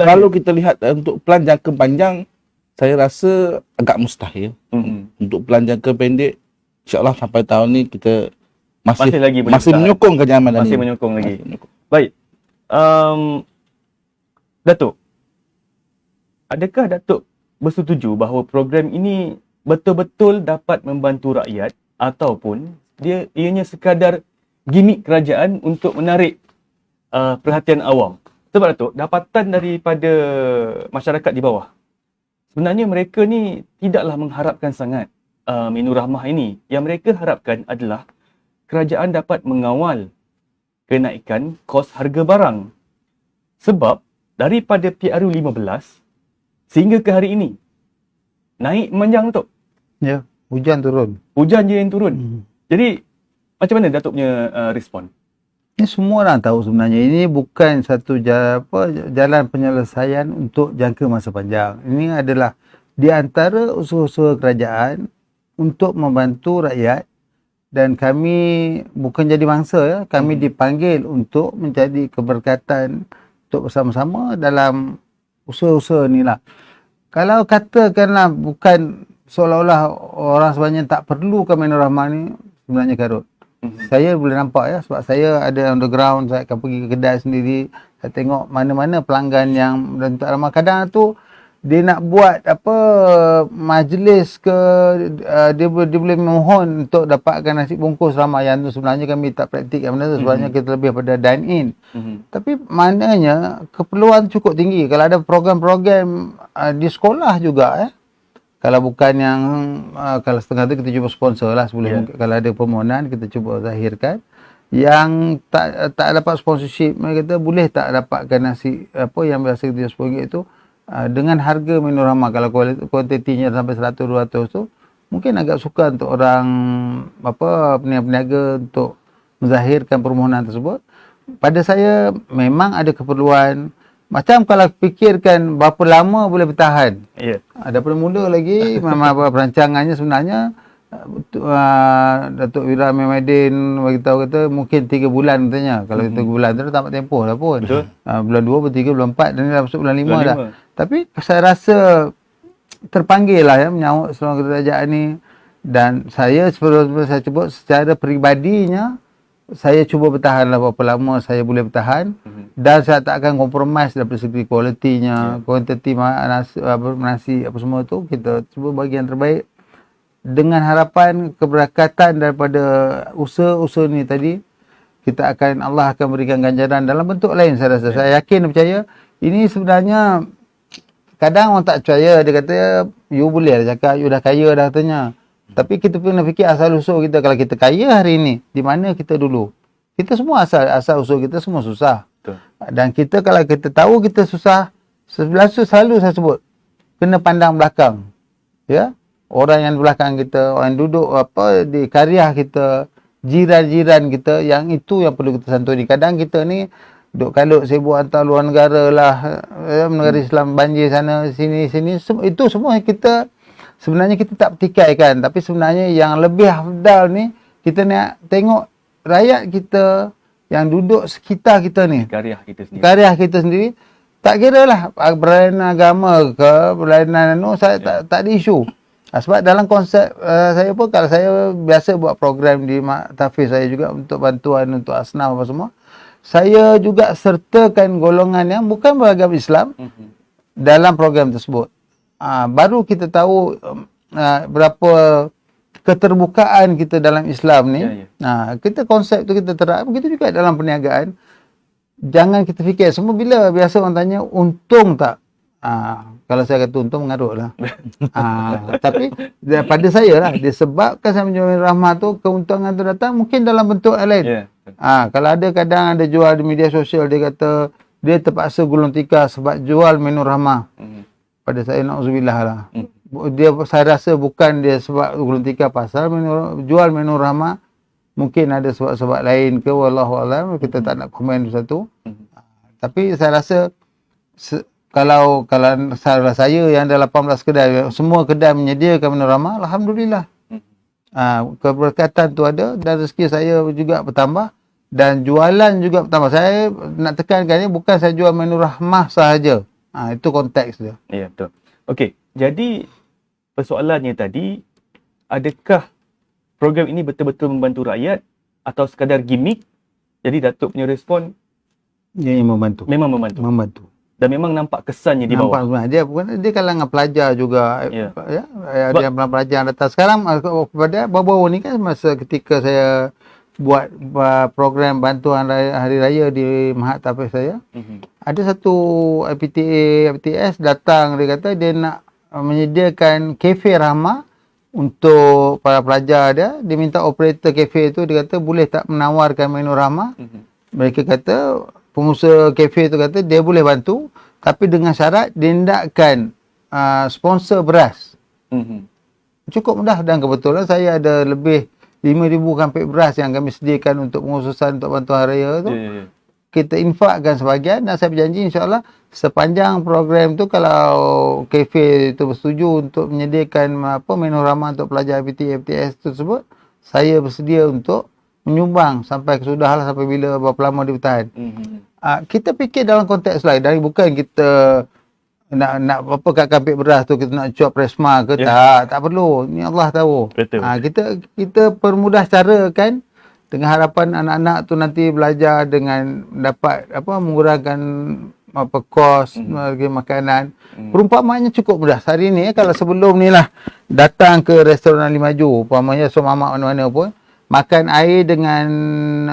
kalau kita lihat untuk plan jangka panjang, saya rasa agak mustahil. Untuk plan jangka pendek, insya-Allah sampai tahun ni kita masih lagi boleh masih bertahan. menyokong kenyamanan Masih ini. menyokong lagi. Masih menyokong. Baik. Datuk, adakah Datuk bersetuju bahawa program ini betul-betul dapat membantu rakyat ataupun ianya sekadar gimik kerajaan untuk menarik perhatian awam? Sebab Datuk, dapatan daripada masyarakat di bawah, sebenarnya mereka ni tidaklah mengharapkan sangat menu rahmah ini. Yang mereka harapkan adalah kerajaan dapat mengawal kenaikan kos harga barang. Sebab daripada PRU 15 sehingga ke hari ini naik memanjang tu. Ya, hujan turun. Hujan je yang turun. Jadi macam mana Datuk punya respon? Ini semua orang tahu sebenarnya ini bukan satu jalan penyelesaian untuk jangka masa panjang. Ini adalah di antara usaha-usaha kerajaan untuk membantu rakyat, dan kami bukan jadi mangsa ya, kami dipanggil untuk menjadi keberkatan untuk bersama-sama dalam usaha-usaha ni lah. Kalau katakanlah bukan seolah-olah orang sebenarnya tak perlukan menu rahmah ni, sebenarnya karut. Saya boleh nampak ya, sebab saya ada on the ground, saya akan pergi ke kedai sendiri, saya tengok mana-mana pelanggan yang untuk ramah. Kadang tu dia nak buat majlis ke, dia boleh mohon untuk dapatkan nasi bungkus ramah, yang tu sebenarnya kami tak praktikkan benda tu, sebenarnya kita lebih pada dine in. Tapi maknanya keperluan cukup tinggi. Kalau ada program-program di sekolah juga kalau bukan yang kalau setengah tu kita cuba sponsor lah sebelum kalau ada permohonan kita cuba zahirkan. Yang tak dapat sponsorship, mereka kata boleh tak dapatkan nasi yang biasa kita RM10 tu dengan harga menu rahmah. Kalau kuantitinya sampai 100-200 tu mungkin agak sukar untuk orang peniaga untuk menzahirkan permohonan tersebut. Pada saya memang ada keperluan. Macam kalau fikirkan berapa lama boleh bertahan. Daripada mula lagi memang perancangannya sebenarnya Datuk Wira Memadin bagi tahu kata mungkin 3 bulan katanya. Kalau 3 bulan tu dah tamat tempoh dah pun. Bulan 2, bulan 3, bulan 4 dan dah masuk bulan 5 dah. Tapi saya rasa terpanggil lah ya menyahut selama kerajaan ni, dan saya seperti saya sebut secara peribadinya saya cuba bertahan lah berapa lama saya boleh bertahan, dan saya tak akan kompromis dari segi kualitinya, kuantiti nasi apa semua tu kita cuba bagi yang terbaik dengan harapan keberkatan daripada usaha-usaha ni tadi. Kita akan, Allah akan berikan ganjaran dalam bentuk lain saya rasa. Saya yakin dan percaya ini sebenarnya, kadang orang tak percaya, dia kata you boleh dah cakap you dah kaya dah katanya. Tapi kita pernah fikir asal usul kita. Kalau kita kaya hari ini, di mana kita dulu? Kita semua asal usul kita semua susah. Dan kita kalau kita tahu kita susah, selalu saya sebut kena pandang belakang. Ya, orang yang di belakang kita, orang yang duduk di karya kita, jiran-jiran kita, yang itu yang perlu kita santuni. Kadang kita ni duk kalut sibuk hantar luar negara lah, negara Islam banjir sana sini, itu semua kita sebenarnya kita tak petikaikan. Tapi sebenarnya yang lebih afdal ni kita nak tengok rakyat kita yang duduk sekitar kita ni, karya kita sendiri. Tak kira lah berlainan agama ke berlainan saya tak ada isu. Sebab dalam konsep saya pun, kalau saya biasa buat program di tahfiz saya juga untuk bantuan untuk asnaf apa semua, saya juga sertakan golongan yang bukan beragama Islam dalam program tersebut. Baru kita tahu berapa keterbukaan kita dalam Islam ni. Kita konsep tu kita terap, begitu juga dalam perniagaan. Jangan kita fikir semua, bila biasa orang tanya untung tak? Kalau saya kata untung mengarut lah. Tapi pada saya lah, disebabkan saya menjual rahmah tu, keuntungan tu datang mungkin dalam bentuk lain. Kalau ada kadang ada jual di media sosial, dia kata dia terpaksa gulung tikar sebab jual menu rahmah. Pada saya na'udzubillah lah. Saya rasa bukan dia sebab gulung tikar, pasal jual menu rahmah Mungkin ada sebab-sebab lain ke, wallahualam, kita tak nak komen satu. Tapi saya rasa kalau salah saya yang ada 18 kedai, semua kedai menyediakan menu ramah, alhamdulillah. Keberkatan tu ada dan rezeki saya juga bertambah dan jualan juga bertambah. Saya nak tekankan ni bukan saya jual menu rahmah sahaja. Itu konteks dia. Ya, betul. Okey, jadi persoalannya tadi, adakah program ini betul-betul membantu rakyat atau sekadar gimmick? Jadi Datuk punya respon Yang membantu. memang membantu. Membantu. Dan memang nampak kesannya di Nampak bawah. sebenarnya. Dia kalangan pelajar juga. Ya. Ada yang pelajar yang datang. Sekarang pada baru-baru ni kan masa ketika saya buat program bantuan hari raya di Mahat Taufik saya, ada satu IPTS datang, dia kata dia nak menyediakan kafe ramah untuk para pelajar dia. Dia minta operator kafe tu, dia kata boleh tak menawarkan menu ramah. Mereka kata, pengusaha kafe tu kata dia boleh bantu tapi dengan syarat dia hendakkan sponsor beras. Cukup mudah dan kebetulan saya ada lebih 5,000 kampik beras yang kami sediakan untuk pengurusan untuk bantuan raya tu. Kita infakkan sebahagian dan saya berjanji insyaAllah sepanjang program tu kalau kafe tu bersetuju untuk menyediakan menu ramah untuk pelajar FTS tersebut, saya bersedia untuk menyumbang sampai kesudahlah, sampai bila berapa lama dia bertahan. Kita fikir dalam konteks lain, dan bukan kita nak apa kat kampik beras tu kita nak cuap presma ke, tak perlu. Ni Allah tahu. Betul. Kita permudah cara kan dengan harapan anak-anak tu nanti belajar dengan dapat mengurangkan kos harga makanan. Perumpamaannya cukup mudah. Hari ni kalau sebelum ni lah datang ke restoran Ali Maju, umpamanya mamak mana-mana pun, makan air dengan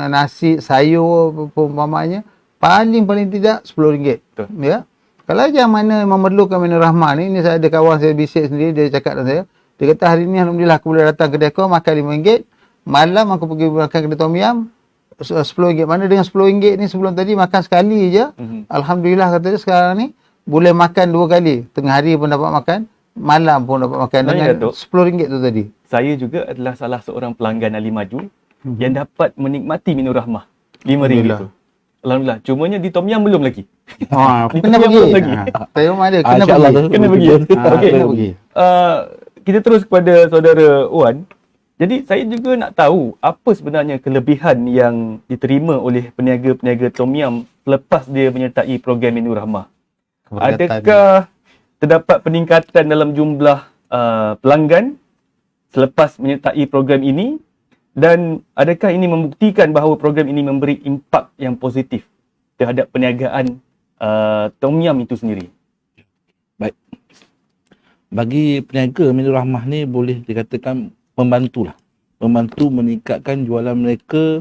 nasi sayur umpamanya paling tidak RM10. Ya. Kalau yang mana memerlukan menu rahmah ni saya ada kawan saya bisik sendiri, dia cakap dengan saya, dia kata hari ni alhamdulillah aku boleh datang kedai kau makan RM5, malam aku pergi makan kedai tom yam RM10. Mana dengan RM10 ni sebelum tadi makan sekali je. Alhamdulillah kata dia sekarang ni boleh makan 2 kali. Tengah hari pun dapat makan, malam pun dapat makan dengan RM10 tu tadi. Saya juga adalah salah seorang pelanggan Ali Maju yang dapat menikmati menu rahmah RM5 tu. Alhamdulillah. Cumanya di tom yam belum lagi. Kena pergi. Saya rumah ada, kena pergi. Kena pergi. Okey. Kita terus kepada saudara Wan. Jadi saya juga nak tahu apa sebenarnya kelebihan yang diterima oleh peniaga-peniaga tom yam selepas dia menyertai program menu rahmah. Adakah terdapat peningkatan dalam jumlah pelanggan selepas menyertai program ini? Dan adakah ini membuktikan bahawa program ini memberi impak yang positif terhadap perniagaan tom yam itu sendiri? Baik. Bagi peniaga menu rahmah ni boleh dikatakan membantulah. Membantu meningkatkan jualan mereka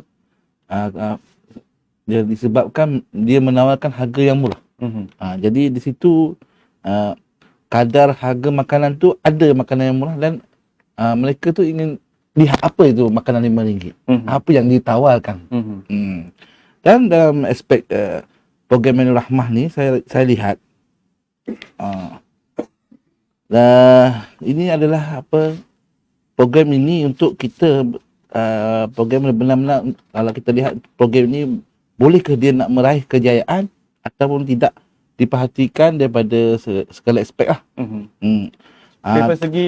dia disebabkan dia menawarkan harga yang murah. Jadi di situ kadar harga makanan tu ada makanan yang murah dan mereka tu ingin lihat apa itu makanan RM5. Apa yang ditawarkan. Dan dalam aspek program menu rahmah ni saya lihat ini adalah program ini untuk kita program benar-benar, kalau kita lihat program ini bolehkah dia nak meraih kejayaan ataupun tidak diperhatikan daripada segala aspek lah. Dari segi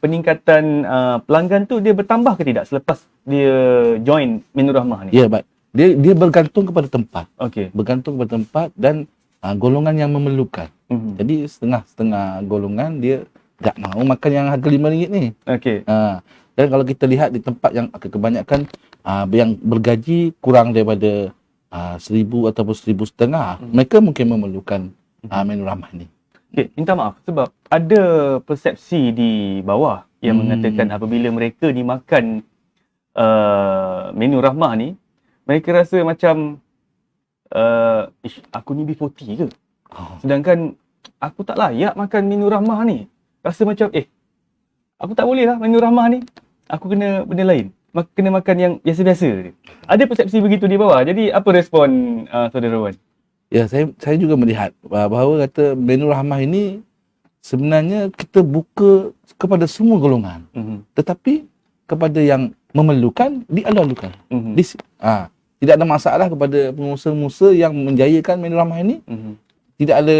peningkatan pelanggan tu dia bertambah ke tidak selepas dia join menu rahmah ni? Ya, baik. Dia bergantung kepada tempat. Okey. Bergantung kepada tempat dan golongan yang memerlukan. Jadi setengah-setengah golongan dia tak mau makan yang harga RM5 ni. Okey. Dan kalau kita lihat di tempat yang kebanyakan yang bergaji kurang daripada 1,000 ataupun 1,500, mereka mungkin memerlukan menu ramah ni. Okay, minta maaf sebab ada persepsi di bawah yang mengatakan apabila mereka dimakan menu rahmah ni, mereka rasa macam aku ni B40 ke? Sedangkan aku tak layak makan menu rahmah ni. Rasa macam aku tak boleh lah menu rahmah ni. Aku kena benda lain. Kena makan yang biasa-biasa. Ada persepsi begitu di bawah. Jadi apa respon saudara Wan? Ya, saya juga melihat bahawa kata menu rahmah ini sebenarnya kita buka kepada semua golongan. Tetapi kepada yang memerlukan, dialu-alukan. Mhm. Tidak ada masalah kepada pengusaha-pengusaha yang menjayakan menu ramah ini. Tidak ada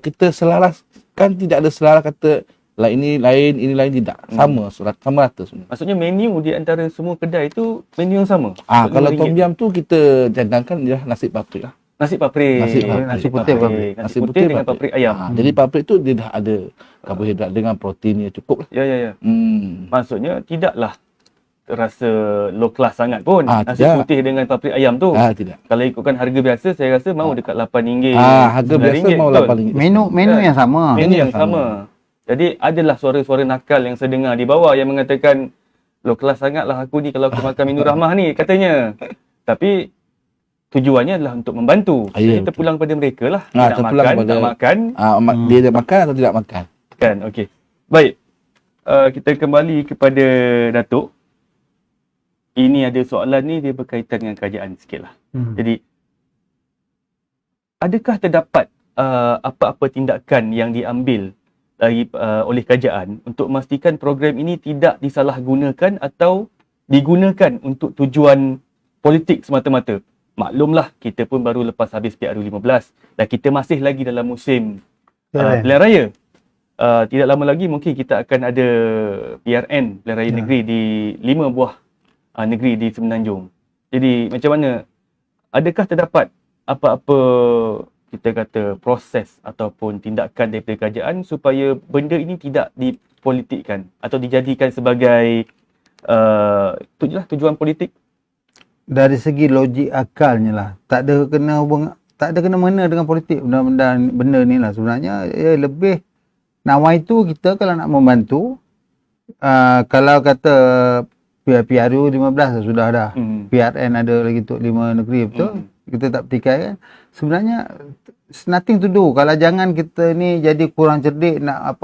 kita selaraskan, tidak ada selaras kata lah ini lain, tidak. Sama rata semua. Maksudnya menu di antara semua kedai tu menu yang sama. Kalau RM5. tom yum tu kita cadangkan je nasi paprik lah. Nasi paprik. Nasi putih paprik. Nasi putih dengan paprik ayam. Jadi paprik tu dia dah ada karbohidrat dengan proteinnya cukup lah. Ya. Maksudnya tidaklah terasa low class sangat pun. Nasi Tidak. putih dengan paprik ayam tu. Tidak. Kalau ikutkan harga biasa, saya rasa mau dekat RM8. Harga biasa RM9, mau betul? RM8. Menu yang sama. Menu yang sama. Jadi adalah suara-suara nakal yang saya dengar di bawah yang mengatakan low class sangatlah aku ni kalau aku makan menu ramah ni katanya. Tapi tujuannya adalah untuk membantu. Ya, Jadi terpulang pada mereka lah. Nak terpulang makan, tak makan. Dia nak makan atau tidak makan. Kan, okey. Baik. Kita kembali kepada Datuk. Ini ada soalan ni dia berkaitan dengan kerajaan sikit lah. Jadi, adakah terdapat apa-apa tindakan yang diambil oleh kerajaan untuk memastikan program ini tidak disalahgunakan atau digunakan untuk tujuan politik semata-mata? Maklumlah, kita pun baru lepas habis PRU15 dan kita masih lagi dalam musim pilihan raya. Tidak lama lagi mungkin kita akan ada PRN, pilihan raya negeri di 5 buah negeri di Semenanjung. Jadi macam mana, adakah terdapat apa-apa kita kata proses ataupun tindakan daripada kerajaan supaya benda ini tidak dipolitikkan atau dijadikan sebagai tujuan politik? Dari segi logik akalnya lah, tak ada kena mengena dengan politik benda ni lah. Sebenarnya lebih nawai tu kita kalau nak membantu, kalau kata PRU 15 sudah dah, PRN ada lagi untuk 5 negeri, betul? Kita tak petikai kan. Sebenarnya nothing to do. Kalau jangan kita ni jadi kurang cerdik nak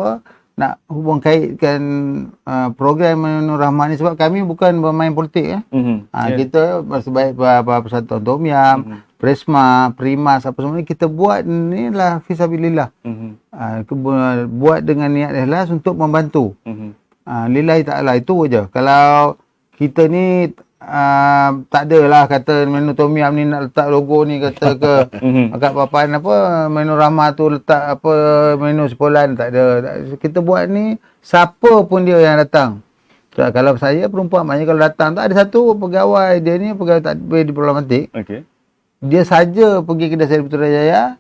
hubung kaitkan program Menu Rahmah ni, sebab kami bukan bermain politik ya. Kita sebaik Persatuan Tom Yum, Presma, Primas, apa semua ni kita buat ni lah fisabilillah. Buat dengan niat ikhlas untuk membantu. Lillahi ta'ala, itu je. Kalau kita ni tak adalah kata menu Tom Yum ni nak letak logo ni kata ke kat papan apa Menu Rahmah tu letak apa menu sepolan, tak ada. Kita buat ni siapa pun dia yang datang. So, kalau saya perumpamannya kalau datang tak ada satu pegawai dia ni pegawai tadbir diplomatik. Okey. Dia saja pergi kedai Seri Putrajaya,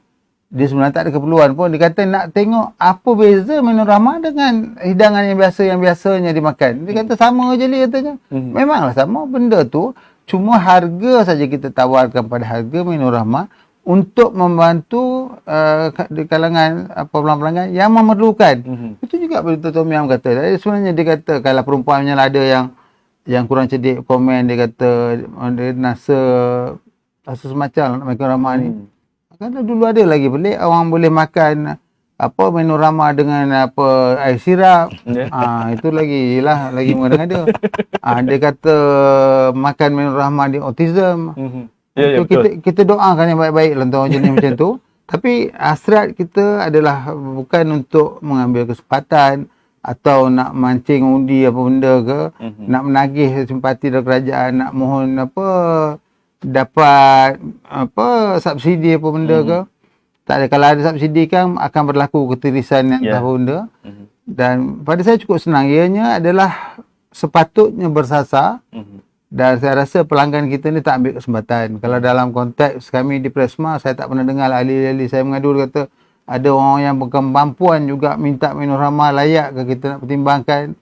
dia sebenarnya tak ada keperluan pun. Dia kata nak tengok apa beza Menu Rahmah dengan hidangan yang biasanya dimakan. Dia kata sama je li katanya. Memanglah sama benda tu. Cuma harga saja kita tawarkan pada harga Menu Rahmah untuk membantu di kalangan pelanggan yang memerlukan. Itu juga berita Tom Yum kata. Jadi sebenarnya dia kata kalau perumpamannya ada yang kurang cerdik komen, dia kata dia rasa semacam nak makan Rahmah ni. Kan dulu ada lagi pelik, orang boleh makan apa Menu Rahmah dengan apa air sirap. Itu lagi mengada-ngada. Dia kata makan Menu Rahmah di autism. So, kita doakan yang baik-baik lah untuk jenis macam tu. Tapi hasrat kita adalah bukan untuk mengambil kesempatan atau nak mancing undi apa benda ke, nak menagih simpati dari kerajaan, nak mohon apa dapat apa subsidi apa benda ke. Tak ada. Kalau ada subsidi kan akan berlaku ketirisan yang tak benda. Dan pada saya cukup senang, ianya adalah sepatutnya bersasar. Dan saya rasa pelanggan kita ni tak ambil kesempatan. Kalau dalam konteks kami di Presma, saya tak pernah dengar ahli-ahli saya mengadu, dia kata ada orang yang berkemampuan juga minta Menu Rahmah, layak ke kita nak pertimbangkan.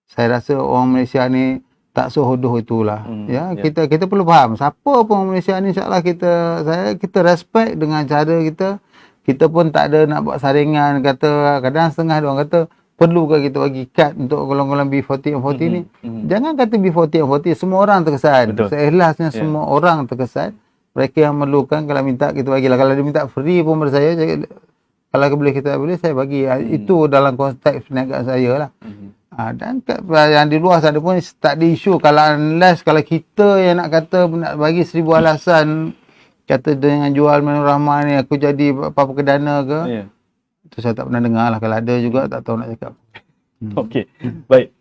Saya rasa orang Malaysia ni tak sehodoh itulah. Kita perlu faham siapa pun Malaysia ni, insya-Allah kita respect dengan cara kita. Kita pun tak ada nak buat saringan, kata kadang setengah dia orang kata perlu ke kita bagi kad untuk golongan B40 40 ni. Jangan kata B40 40, semua orang terkesan. Seikhlasnya semua orang terkesan. Mereka yang memerlukan kalau minta kita bagilah. Kalau dia minta free pun pada saya kalau boleh kita boleh saya bagi. Itu dalam konteks perniagaan saya lah. Dan yang di luar sana pun tak ada isu. Kalau unless kalau kita yang nak kata nak bagi 1000 alasan kata dengan jual Menu Rahmah ni aku jadi apa-apa kedana ke, itu saya tak pernah dengar lah. Kalau ada juga tak tahu nak cakap. Okey, baik.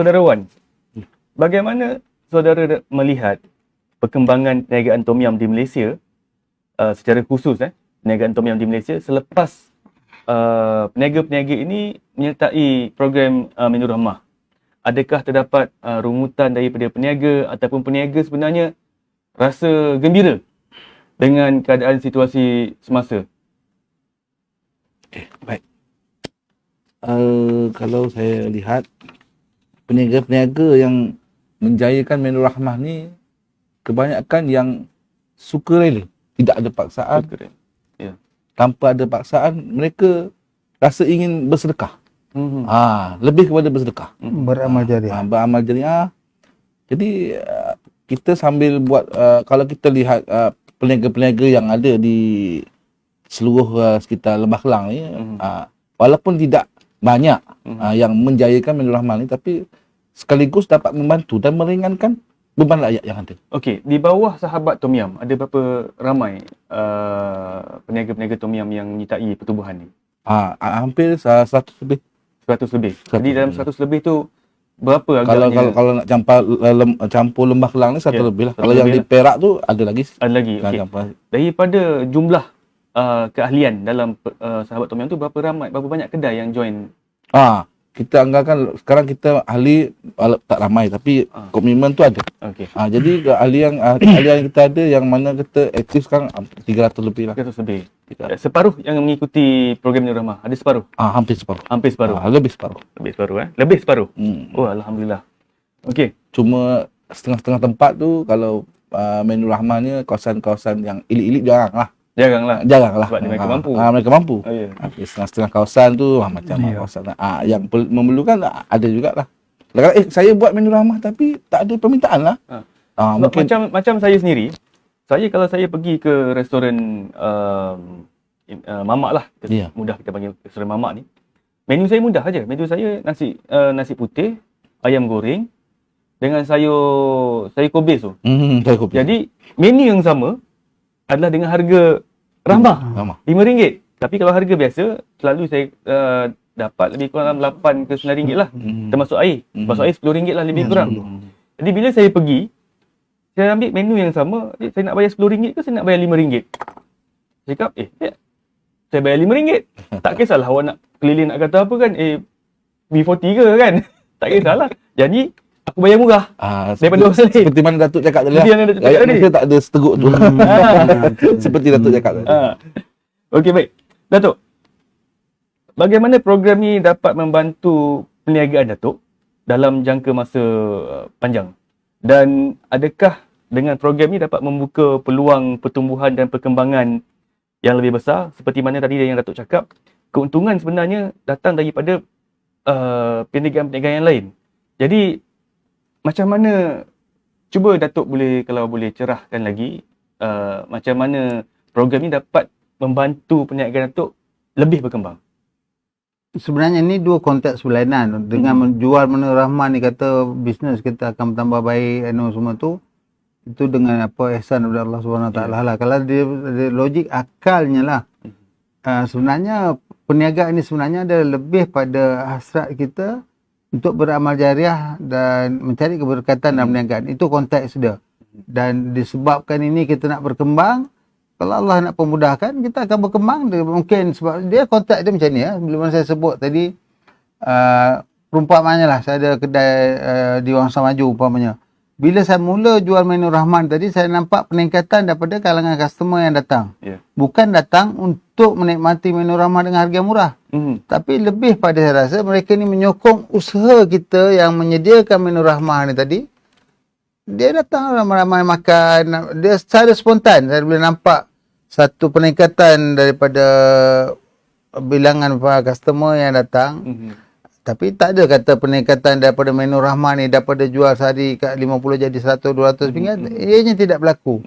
Saudara Wan, bagaimana saudara melihat perkembangan perniagaan Tom Yum di Malaysia, secara khusus perniagaan Tom Yum di Malaysia selepas peniaga-peniaga ini menyertai program Menu Rahmah? Adakah terdapat rungutan daripada peniaga ataupun peniaga sebenarnya rasa gembira dengan keadaan situasi semasa? Okay, baik. Kalau saya lihat peniaga-peniaga yang menjayakan Menu Rahmah ni kebanyakan yang sukarela, tidak ada paksaan. Ya. Tanpa ada paksaan, mereka rasa ingin bersedekah. Lebih kepada bersedekah. Beramal jariah. Beramal jariah. Jadi kita sambil buat, kalau kita lihat peniaga-peniaga yang ada di seluruh sekitar Lembah Kelang ni, walaupun tidak banyak yang menjayakan Menu Rahmah ni, tapi sekaligus dapat membantu dan meringankan beban rakyat yang ada. Okey, di bawah sahabat Tom Yum, ada berapa ramai peniaga-peniaga Tom Yum yang menyertai pertubuhan ni? Hampir 100 lebih. 100 lebih. 100 Jadi dalam 100 lebih tu berapa Kalau agaknya? kalau nak campur Lembah Kelang ni 1 lebih lah. satu Kalau yang lebih di Perak tu ada lagi. Ada lagi. Okey. Daripada jumlah keahlian dalam sahabat Tom Yum tu, berapa banyak kedai yang join? Kita anggarkan sekarang kita ahli tak ramai tapi komitmen tu ada. Okey. Jadi keahlian kita ada yang mana kita aktif sekarang 300 lebih lah. 300 lebih. Separuh yang mengikuti program Menu Rahmah. Ada separuh? Hampir separuh. Hampir separuh. Lebih separuh. Lebih separuh Lebih separuh. Oh, alhamdulillah. Okey. Cuma setengah-setengah tempat tu kalau Menu Rahmah ni kawasan-kawasan yang elit-elit jarang lah. Jarang lah. Sebab mereka mampu. Mereka mampu. Oh, ya. Setengah-setengah kawasan tu macam kawasan yang memerlukan ada jugalah. Kalau saya buat Menu Rahmah tapi tak ada permintaan lah. Sebab macam saya sendiri, kalau saya pergi ke restoran mamak lah, mudah kita panggil restoran mamak ni, menu saya mudah aja. Menu saya nasi putih, ayam goreng dengan sayur kobis tu. Jadi menu yang sama adalah dengan harga ramah. RM5. Tapi kalau harga biasa, selalu saya dapat lebih kurang dalam RM8 ke RM9 lah. Termasuk air. Termasuk air RM10 lah lebih kurang. Jadi bila saya pergi, saya ambil menu yang sama, saya nak bayar RM10 ke saya nak bayar RM5? Saya cakap, saya bayar RM5. Tak kisahlah awak nak keliling nak kata apa kan, B40 ke kan? Tak kisahlah. Jadi, aku bayar murah daripada orang lain. Seperti mana Datuk cakap tadi. Rakyat Malaysia tak ada seteguk tu. Seperti Datuk cakap tadi. Okey, baik. Datuk, bagaimana program ni dapat membantu perniagaan Datuk dalam jangka masa panjang? Dan adakah dengan program ni dapat membuka peluang pertumbuhan dan perkembangan yang lebih besar? Seperti mana tadi yang Datuk cakap, keuntungan sebenarnya datang daripada perniagaan-perniagaan yang lain. Jadi, macam mana, cuba Datuk kalau boleh cerahkan lagi, macam mana program ni dapat membantu perniagaan Datuk lebih berkembang? Sebenarnya ni dua konteks berlainan. Dengan menjual Menu Rahmah ni, kata bisnes kita akan bertambah baik, semua tu, itu dengan ihsan daripada Allah SWT lah. Kalau dia logik akalnya lah, sebenarnya perniagaan ni sebenarnya ada lebih pada hasrat kita untuk beramal jariah dan mencari keberkatan dalam perniagaan. Itu konteks dia. Dan disebabkan ini kita nak berkembang, kalau Allah nak pemudahkan, kita akan berkembang. Mungkin sebab dia konteks dia macam ni. Bila saya sebut tadi, perumpamannya lah, saya ada kedai di Wangsa Maju umpamanya. Bila saya mula jual Menu Rahman tadi, saya nampak peningkatan daripada kalangan customer yang datang. Bukan datang untuk menikmati Menu Rahman dengan harga murah. Tapi lebih pada saya rasa mereka ni menyokong usaha kita yang menyediakan Menu Rahmah ni tadi. Dia datang ramai-ramai makan. Dia secara spontan saya boleh nampak satu peningkatan daripada bilangan customer yang datang. Tapi tak ada kata peningkatan daripada Menu Rahmah ni daripada jual sehari kat 50 jadi 100-200 ringgit. Ianya tidak berlaku.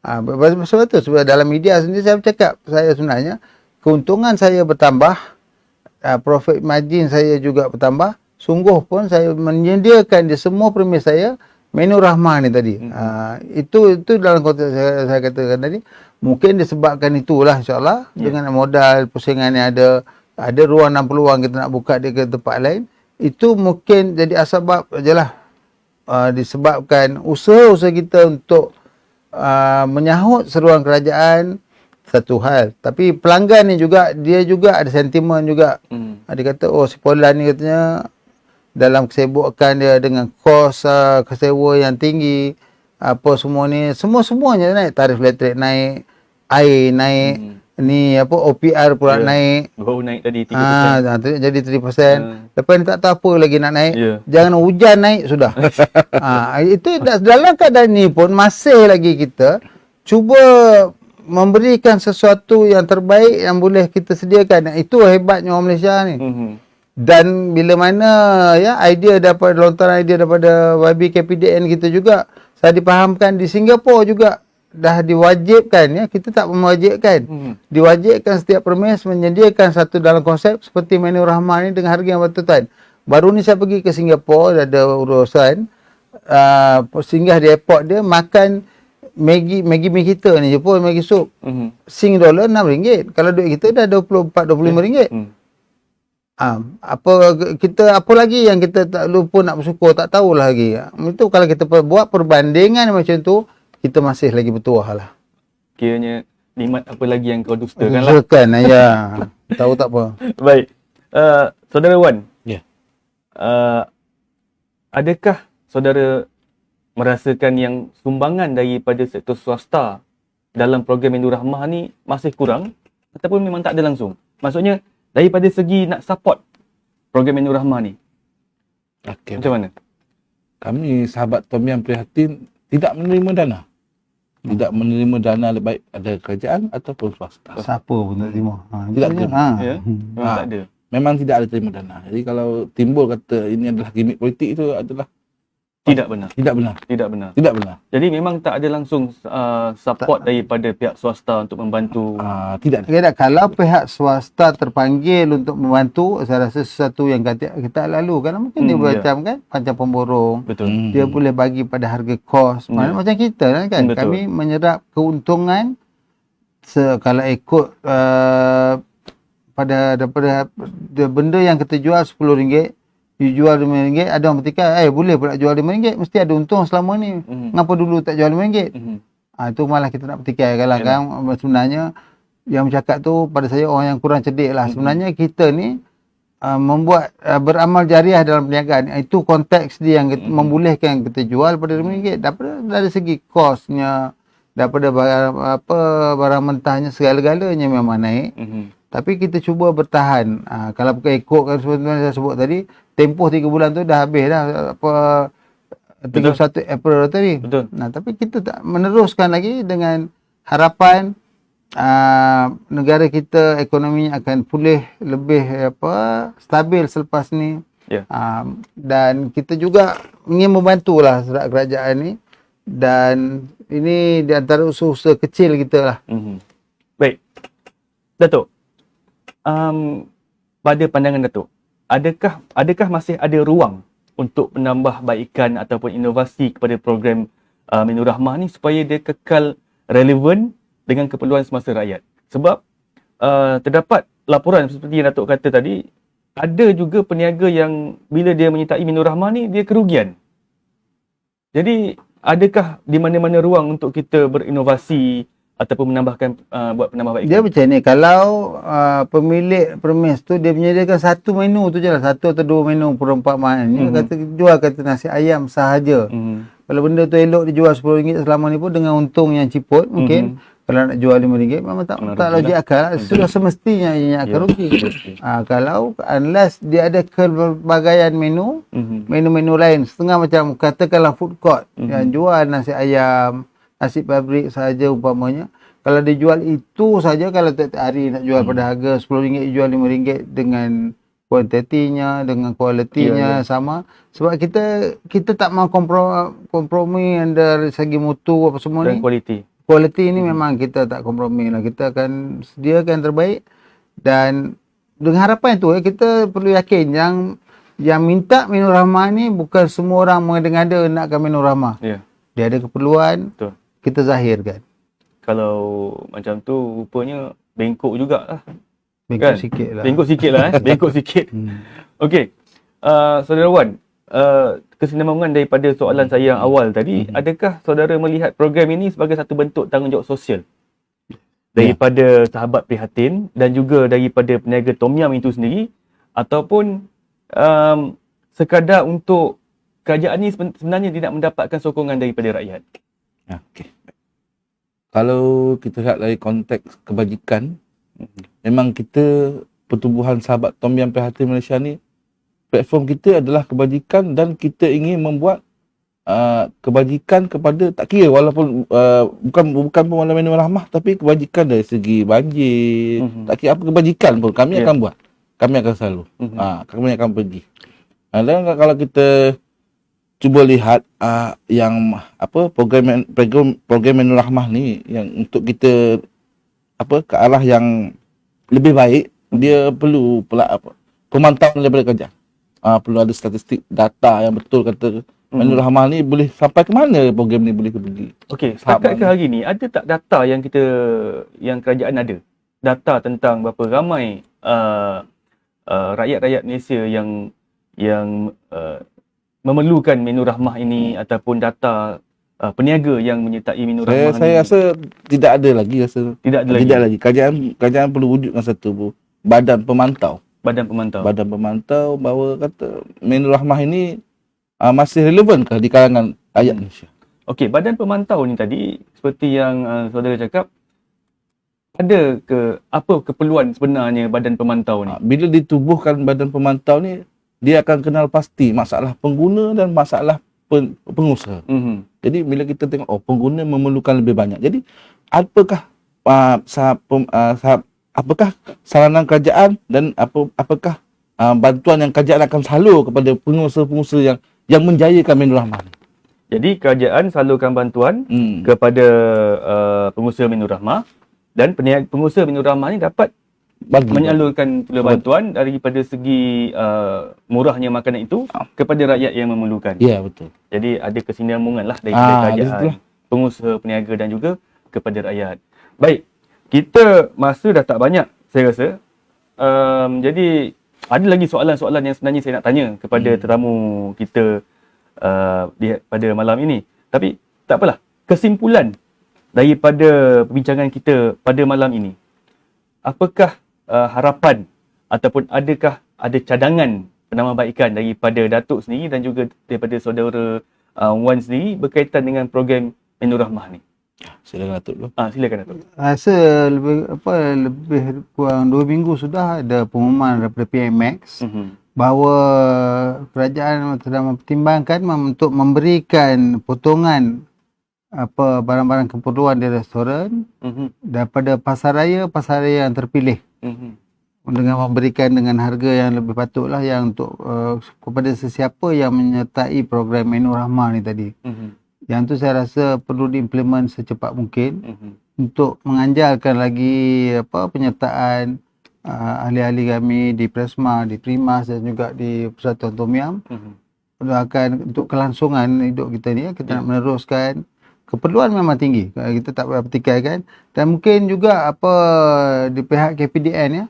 Sebab tu sebab dalam media sendiri saya bercakap, saya sebenarnya keuntungan saya bertambah, profit margin saya juga bertambah. Sungguh pun saya menyediakan di semua premis saya Menu Rahmah ni tadi. Itu dalam konteks saya katakan tadi. Mungkin disebabkan itulah insyaAllah. Dengan modal pusingan yang ada ruang dan peluang kita nak buka dia ke tempat lain. itu mungkin jadi asbab ajalah. Disebabkan usaha-usaha kita untuk menyahut seruan kerajaan satu hal, tapi pelanggan ni juga dia juga ada sentimen juga. Dia kata si Polan ni katanya dalam kesibukan dia dengan kos kesewa yang tinggi, apa semua ni, semuanya naik, tarif elektrik naik, air naik, ni apa OPR pula naik. Baru naik tadi 3%. Jadi 3%. Lepas ni tak tahu apa lagi nak naik. Jangan hujan naik sudah. Itu dalam keadaan ni pun masih lagi kita cuba memberikan sesuatu yang terbaik yang boleh kita sediakan. Itu hebatnya orang Malaysia ni. Dan bila mana idea daripada lontaran idea daripada YBKPDN kita juga, saya dipahamkan di Singapura juga dah diwajibkan, kita tak mewajibkan. Diwajibkan setiap permis menyediakan satu dalam konsep seperti menu Rahmah ni dengan harga yang bertutan. Baru ni saya pergi ke Singapura, ada urusan singgah di airport dia, makan Maggi mi kita ni je pun, Maggi sup. Sing dollar RM6. Kalau duit kita dah 24-25 ringgit. Apa lagi yang kita tak lupa nak bersyukur, tak tahulah lagi. Itu kalau kita buat perbandingan macam tu, kita masih lagi bertuah lah. Kiranya nikmat apa lagi yang kau dustakan lah. Dustakan, ya. Tahu tak apa. Baik. Saudara Wan. Ya. Adakah saudara merasakan yang sumbangan daripada sektor swasta dalam program Menu Rahmah ni masih kurang ataupun memang tak ada langsung? Maksudnya daripada segi nak support program Menu Rahmah ni. Macam mana? Kami sahabat Tom Yam prihatin tidak menerima dana. Tidak menerima dana baik ada kerajaan ataupun swasta. Siapa pun tak terima. Tidak terima. Memang tak ada. Memang tidak ada terima dana. Jadi kalau timbul kata ini adalah gimmick politik, itu adalah tidak benar. Tidak benar. Tidak benar. Tidak benar. Jadi memang tak ada langsung support daripada pihak swasta untuk membantu. Tidak ada. Okay, kalau pihak swasta terpanggil untuk membantu, saya rasa sesuatu yang kita lalu kan mungkin dia macam kan macam pemborong. Betul. Dia boleh bagi pada harga kos. Macam kita kan. Betul. Kami menyerap keuntungan kalau ikut daripada benda yang kita jual RM10, you jual RM5, ada orang bertikai, boleh pula jual RM5, mesti ada untung selama ni. Kenapa dulu tak jual RM5? Itu malah kita nak bertikai kan. Sebenarnya yang bercakap tu pada saya orang yang kurang cerdik lah. Sebenarnya kita ni membuat beramal jariah dalam perniagaan. Itu konteks dia yang membolehkan kita jual pada RM5. Dari segi kosnya, daripada barang mentahnya, segala-galanya memang naik. Tapi kita cuba bertahan. Kalau bukan ikutkan seperti yang saya sebut tadi, tempoh 3 bulan tu dah habis dah. 31 April tadi. Betul. Tapi kita tak meneruskan lagi dengan harapan negara kita ekonominya akan pulih lebih stabil selepas ni. Dan kita juga ingin membantulah kerajaan ni. Dan ini di antara usaha-usaha kecil kita lah. Baik. Datuk. Pada pandangan Datuk, adakah masih ada ruang untuk menambahbaikan ataupun inovasi kepada program Menu Rahmah ni supaya dia kekal relevan dengan keperluan semasa rakyat? Sebab terdapat laporan seperti yang Datuk kata tadi, ada juga peniaga yang bila dia menyertai Menu Rahmah ni dia kerugian. Jadi adakah di mana-mana ruang untuk kita berinovasi ataupun menambahkan buat penambahbaikan? Dia macam ni, kalau pemilik permis tu dia menyediakan satu menu tu je lah, satu atau dua menu perumpamaan. Dia kata nasi ayam sahaja. Kalau benda tu elok dijual RM10 selama ni pun dengan untung yang ciput mungkin. Kalau nak jual RM5 memang tak logik akal. Sudah semestinya ianya akan rugi. Kalau unless dia ada pelbagaian menu, menu-menu lain setengah macam katakanlah food court yang jual nasi ayam, nasi pabrik sahaja umpamanya. Kalau dia jual itu saja, kalau tiap hari nak jual pada harga RM10, jual RM5 dengan kuantitinya, dengan kualitinya sama. Sebab kita tak mau kompromi dari segi mutu apa semua dan ni. Kualiti ni memang kita tak kompromi lah. Kita akan sediakan yang terbaik. Dan dengan harapan itu kita perlu yakin yang minta Menu Rahmah ni bukan semua orang mengada-ngada nakkan Menu Rahmah. Dia ada keperluan. Betul. Kita zahirkan. Kalau macam tu rupanya bengkok jugalah. Bengkok sikit lah. Bengkok sikit lah. Bengkok sikit. Okey. Saudara Wan, kesinambungan daripada soalan saya yang awal tadi, adakah saudara melihat program ini sebagai satu bentuk tanggungjawab sosial daripada sahabat prihatin dan juga daripada peniaga Tom Yum itu sendiri, ataupun sekadar untuk kerajaan ini sebenarnya tidak mendapatkan sokongan daripada rakyat? Okey. Kalau kita lihat dari konteks kebajikan, memang kita pertubuhan sahabat Tom Yum Prihatin Malaysia ni, platform kita adalah kebajikan dan kita ingin membuat kebajikan kepada, tak kira walaupun bukan pemalam minum rahmah, tapi kebajikan dari segi banjir, tak kira apa kebajikan pun kami akan buat. Kami akan selalu. Kami akan pergi. Dan kalau kita cuba lihat yang program Minur Rahmah ni yang untuk kita ke arah yang lebih baik, dia perlu pemantauan daripada kerajaan. Perlu ada statistik data yang betul kata Minur Rahmah ni boleh sampai ke mana, program ni boleh pergi. Okey, setakat ke hari ni ada tak data yang kerajaan ada? Data tentang berapa ramai rakyat-rakyat Malaysia yang memerlukan Minur Rahmah ini, ataupun data peniaga yang menyertai Minur Rahmah Saya rasa tidak ada lagi. Tidak lagi. Kerajaan perlu wujudkan satu badan pemantau bahawa kata Minur Rahmah ini masih relevan ke di kalangan rakyat Malaysia. Okey, badan pemantau ni tadi seperti yang saudara cakap, ada ke apa keperluan sebenarnya badan pemantau ni? Bila ditubuhkan badan pemantau ni, dia akan kenal pasti masalah pengguna dan masalah pengusaha. Jadi bila kita tengok pengguna memerlukan lebih banyak. Jadi apakah apakah saranan kerajaan dan apakah bantuan yang kerajaan akan salur kepada pengusaha-pengusaha yang menjayakan Minur Rahmah ni? Jadi kerajaan salurkan bantuan kepada pengusaha Minur Rahmah, dan pengusaha Minur Rahmah ni dapat menyalurkan pula bantuan daripada segi murahnya makanan itu kepada rakyat yang memerlukan. Ya, betul. Jadi ada kesinambungan lah daripada kerajaan, pengusaha, peniaga dan juga kepada rakyat. Baik, kita masa dah tak banyak saya rasa. Jadi ada lagi soalan-soalan yang sebenarnya saya nak tanya kepada tetamu kita pada malam ini. Tapi tak apalah, kesimpulan daripada perbincangan kita pada malam ini, apakah harapan ataupun adakah ada cadangan penambahbaikan daripada Datuk sendiri dan juga daripada saudara Wan sendiri berkaitan dengan program Minur Rahmah ni? Silakan Datuk dulu. Silakan Datuk. Rasa lebih kurang 2 minggu sudah ada pengumuman daripada PMX bahawa kerajaan telah mempertimbangkan untuk memberikan potongan barang-barang keperluan di restoran daripada pasaraya yang terpilih, dengan memberikan dengan harga yang lebih patutlah, yang untuk kepada sesiapa yang menyertai program Minur Rahmah ni tadi. Yang tu saya rasa perlu diimplement secepat mungkin untuk menganjalkan lagi penyertaan ahli-ahli kami di Presma, di Primas dan juga di Persatuan Tom Yum. Akan untuk kelangsungan hidup kita ni, kita nak meneruskan. Keperluan memang tinggi, kita tak boleh pertikaikan. Dan mungkin juga di pihak KPDN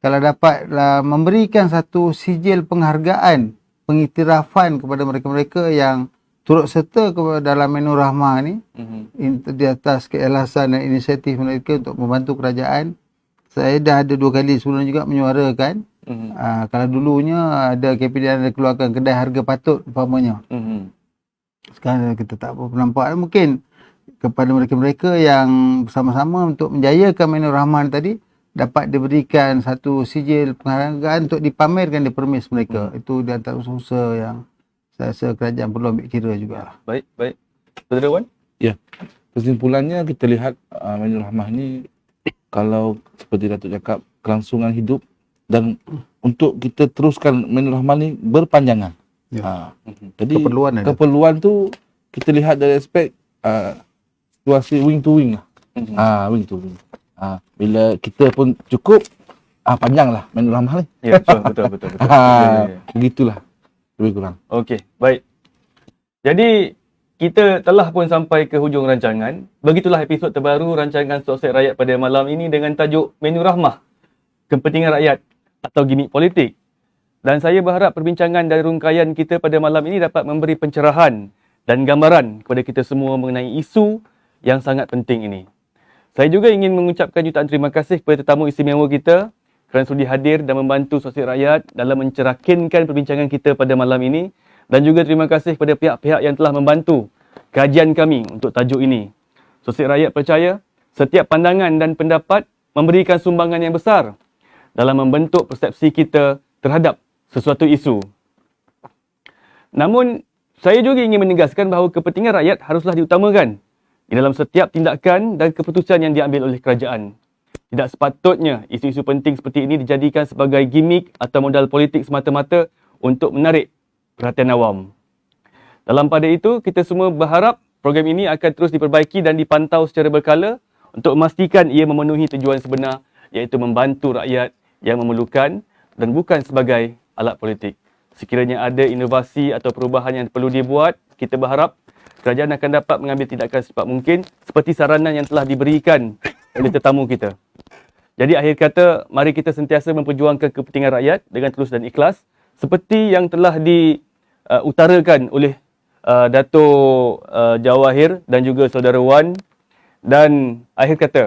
kalau dapatlah memberikan satu sijil penghargaan, pengiktirafan kepada mereka-mereka yang turut serta dalam Minur Rahmah ni, di atas keikhlasan dan inisiatif mereka untuk membantu kerajaan. Saya dah ada 2 kali sebelum juga menyuarakan, kalau dulunya ada KPDN ada keluarkan kedai harga patut umpamanya. Sekarang kita tak apa nampak, mungkin kepada mereka-mereka yang bersama-sama untuk menjayakan Minur Rahmah tadi dapat diberikan satu sijil penghargaan untuk dipamerkan di permis mereka. Itu di antara usaha yang saya rasa kerajaan perlu ambil kira jugalah. Baik. Saudara Wan? Ya. Kesimpulannya kita lihat Minur Rahmah ni, kalau seperti Datuk cakap, kelangsungan hidup dan untuk kita teruskan Minur Rahmah ni berpanjangan. Jadi keperluan tu kita lihat dari aspek situasi wing to wing lah. Wing to wing. Bila kita pun cukup, panjanglah Minur Rahmah ni. Ya, betul. Begitulah lebih kurang. Okey, baik. Jadi kita telah pun sampai ke hujung rancangan. Begitulah episod terbaru rancangan Sosek Rakyat pada malam ini dengan tajuk Minur Rahmah, Kepentingan Rakyat atau Gimik Politik. dan saya berharap perbincangan dan rungkaian kita pada malam ini dapat memberi pencerahan dan gambaran kepada kita semua mengenai isu yang sangat penting ini. Saya juga ingin mengucapkan jutaan terima kasih kepada tetamu istimewa kita kerana sudi hadir dan membantu Sosial Rakyat dalam mencerakinkan perbincangan kita pada malam ini, dan juga terima kasih kepada pihak-pihak yang telah membantu kajian kami untuk tajuk ini. Sosial Rakyat percaya setiap pandangan dan pendapat memberikan sumbangan yang besar dalam membentuk persepsi kita terhadap sesuatu isu. Namun, saya juga ingin menegaskan bahawa kepentingan rakyat haruslah diutamakan di dalam setiap tindakan dan keputusan yang diambil oleh kerajaan. Tidak sepatutnya isu-isu penting seperti ini dijadikan sebagai gimmick atau modal politik semata-mata untuk menarik perhatian awam. Dalam pada itu, kita semua berharap program ini akan terus diperbaiki dan dipantau secara berkala untuk memastikan ia memenuhi tujuan sebenar, iaitu membantu rakyat yang memerlukan dan bukan sebagai alat politik. Sekiranya ada inovasi atau perubahan yang perlu dibuat, kita berharap kerajaan akan dapat mengambil tindakan secepat mungkin seperti saranan yang telah diberikan oleh tetamu kita. Jadi akhir kata, mari kita sentiasa memperjuangkan kepentingan rakyat dengan tulus dan ikhlas seperti yang telah diutarakan oleh Dato' Jawahir dan juga Saudara Wan. Dan akhir kata,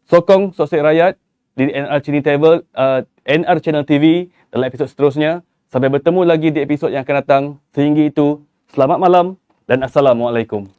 sokong Sosial Rakyat di NR Channel TV dalam episod seterusnya. Sampai bertemu lagi di episod yang akan datang. Sehingga itu, selamat malam dan Assalamualaikum.